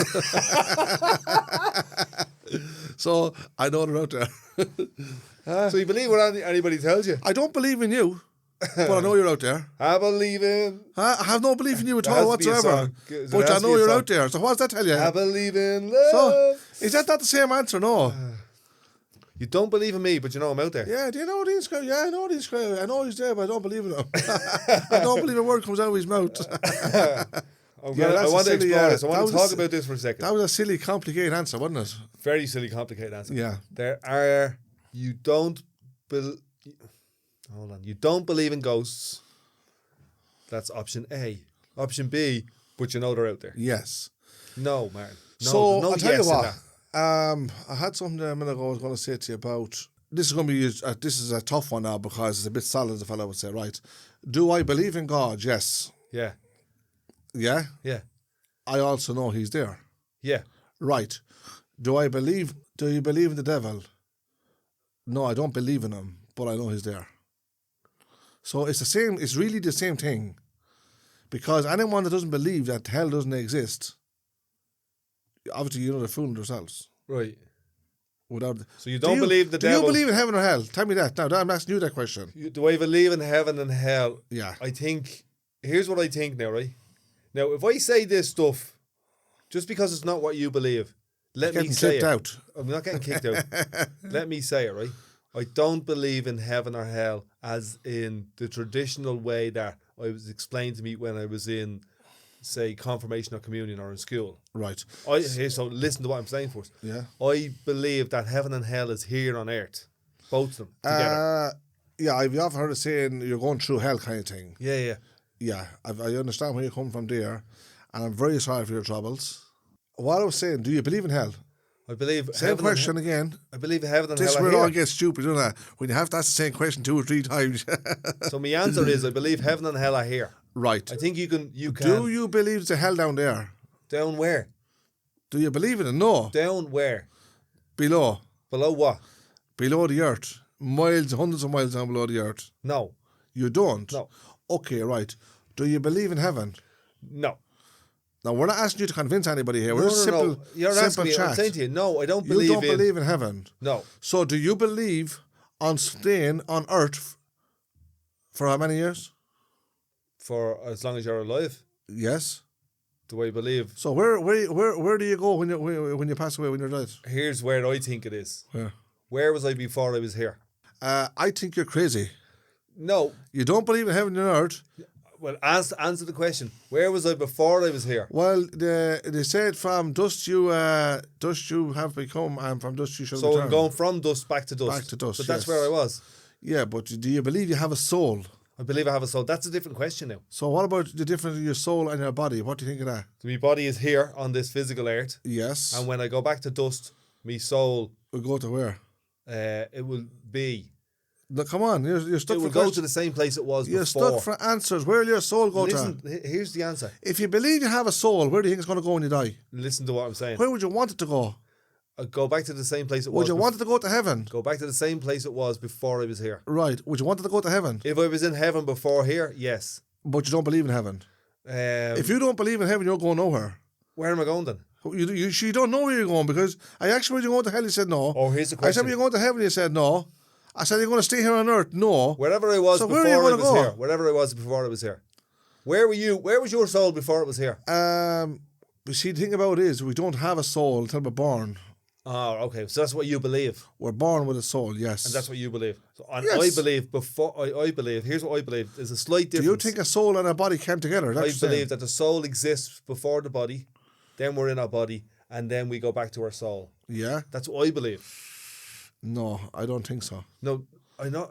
So I know they're out there. So you believe what anybody tells you? I don't believe in you, but I know you're out there. I believe in. I have no belief in you at all whatsoever. But I know you're out there. So what does that tell you? I believe in love. So is that not the same answer? No. You don't believe in me, but you know I'm out there. Yeah, do you know these guys? Yeah, I know these guys. I know he's there, but I don't believe in him. I don't believe a word comes out of his mouth. I want to explore this. I want to talk about this for a second. That was a silly, complicated answer, wasn't it? Very silly, complicated answer. Yeah. You don't believe in ghosts. That's option A. Option B, but you know they're out there. Yes. No, Martin. No, so, no I'll tell you what. that. I had something a minute ago I was going to say to you about. This is going to be this is a tough one now because it's a bit solid. The fellow would say, right? Do I believe in God? Yes. Yeah. Yeah. Yeah. I also know He's there. Yeah. Right. Do you believe in the devil? No, I don't believe in him, but I know He's there. So it's the same. It's really the same thing, because anyone that doesn't believe that hell doesn't exist obviously they're fooling themselves. Right. Without. So you don't believe the do devil? Do you believe in heaven or hell? Tell me that. Now, I'm asking you that question. Do I believe in heaven and hell? Yeah. I think, here's what I think now, right? Now, if I say this stuff, just because it's not what you believe, let me say it. Out. I'm not getting kicked out. Let me say it, right? I don't believe in heaven or hell as in the traditional way that I was explained to me when I was in, say, confirmation or communion or in school. Right. So listen to what I'm saying first. Yeah. I believe that heaven and hell is here on earth. Both of them together. Yeah, I've often heard it saying you're going through hell kind of thing. Yeah. Yeah, I understand where you're coming from there, and I'm very sorry for your troubles. What I was saying, do you believe in hell? I believe same question again. I believe heaven and this hell are is where here. it all gets stupid, doesn't it? When you have to ask the same question 2 or 3 times. So my answer is I believe heaven and hell are here. Right. I think you can. Do you believe there's a hell down there? Down where? Do you believe in it? No. Down where? Below. Below what? Below the earth. Miles, hundreds of miles down below the earth. No. You don't? No. Okay, right. Do you believe in heaven? No. Now, we're not asking you to convince anybody here. No, We're simple, You're simple asking me, chat. I'm saying to you, no, I don't believe You don't believe in heaven? No. So do you believe on staying on earth for how many years? For as long as you're alive? Yes. Do I believe? So where do you go when you pass away, when you're dead? Here's where I think it is. Where? Where was I before I was here? I think you're crazy. No. You don't believe in heaven and earth. Well, answer the question. Where was I before I was here? Well, they said from dust you have become, and from dust you shall return. So I'm going from dust back to dust. Back to dust, But that's yes. where I was. Yeah, but do you believe you have a soul? I believe I have a soul. That's a different question now. So what about the difference of your soul and your body? What do you think of that? My body is here on this physical earth. Yes. And when I go back to dust, my soul... We'll go to where? It will be... No, come on, you're stuck it for will go to the same place it was You're before. stuck for answers. Where will your soul go Listen, to? here's the answer. If you believe you have a soul, where do you think it's going to go when you die? Listen to what I'm saying. Where would you want it to go? Go back to the same place it was. Would you want it to go to heaven? Go back to the same place it was before I was here. Right. Would you want it to go to heaven? If I was in heaven before here, yes. But you don't believe in heaven. If you don't believe in heaven, you're going nowhere. Where am I going then? You don't know where you're going, because I asked you were you going to hell, you said no. Oh, here's the I question. said, were you going to heaven, you said no. I said, you're going to stay here on earth? No. Wherever I was So before where are you I gonna was go? here. Wherever I was before I was here. Where were you? Where was your soul before it was here? You see, the thing about it is, we don't have a soul until we're born. Oh, okay. So that's what you believe. We're born with a soul, yes. And that's what you believe. So, and Yes. I believe I believe, here's what I believe. There's a slight difference. Do you think a soul and a body came together? I believe that the soul exists before the body, then we're in our body, and then we go back to our soul. Yeah? That's what I believe. No, I don't think so. No, I know.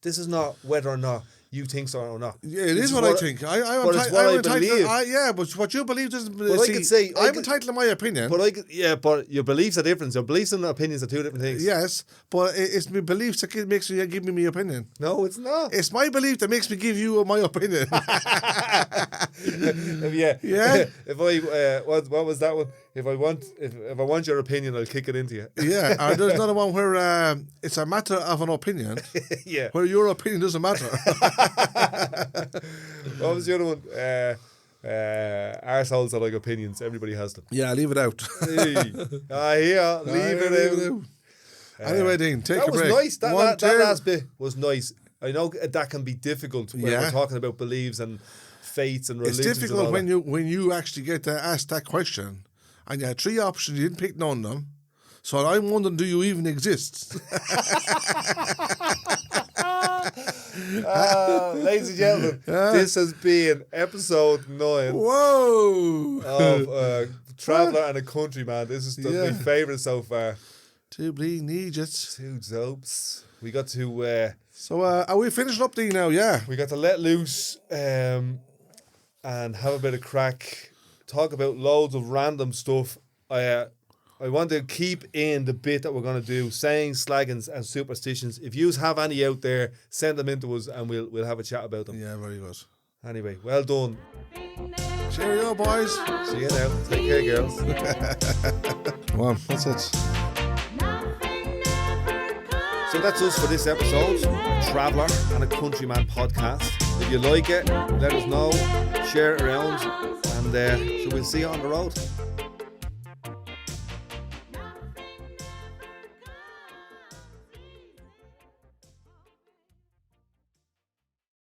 This is not whether or not you think so or not. Yeah, it is what I think. But it's what I believe. Yeah, but what you believe doesn't... But I could say... I'm entitled to my opinion. But your beliefs are different. Your beliefs and opinions are two different things. Yes, but it's my beliefs that makes you give me my opinion. No, it's not. It's my belief that makes me give you my opinion. Yeah. Yeah? If I... what was that one? If I want your opinion, I'll kick it into you. Yeah, or there's another one where it's a matter of an opinion. Yeah. Where your opinion doesn't matter. What was the other one? Arseholes are like opinions. Everybody has them. Yeah, leave it out. Leave it out. Anyway, Dean, take a break. That was nice. That last bit was nice. I know that can be difficult when we're talking about beliefs and faiths and religions. It's difficult when you actually get to ask that question and you had 3 options, you didn't pick none of them. So I'm wondering, do you even exist? Ladies and gentlemen, this has been episode 9 Whoa! of Traveller and a Countryman. This is my favourite so far. 2 bleeding Egypts. 2 dopes. We got to... So are we finishing up, Dean, now? Yeah. We got to let loose and have a bit of crack. Talk about loads of random stuff. I want to keep in the bit that we're going to do, sayings, slaggings and superstitions. If you have any out there, send them in to us and we'll have a chat about them. Yeah, very good. Anyway, well done. Cheerio, boys. See you now. Take care, girls. Come on, that's it. So that's us for this episode, Traveller and a Countryman podcast. If you like it, let us know, share it around, and so we'll see you on the road.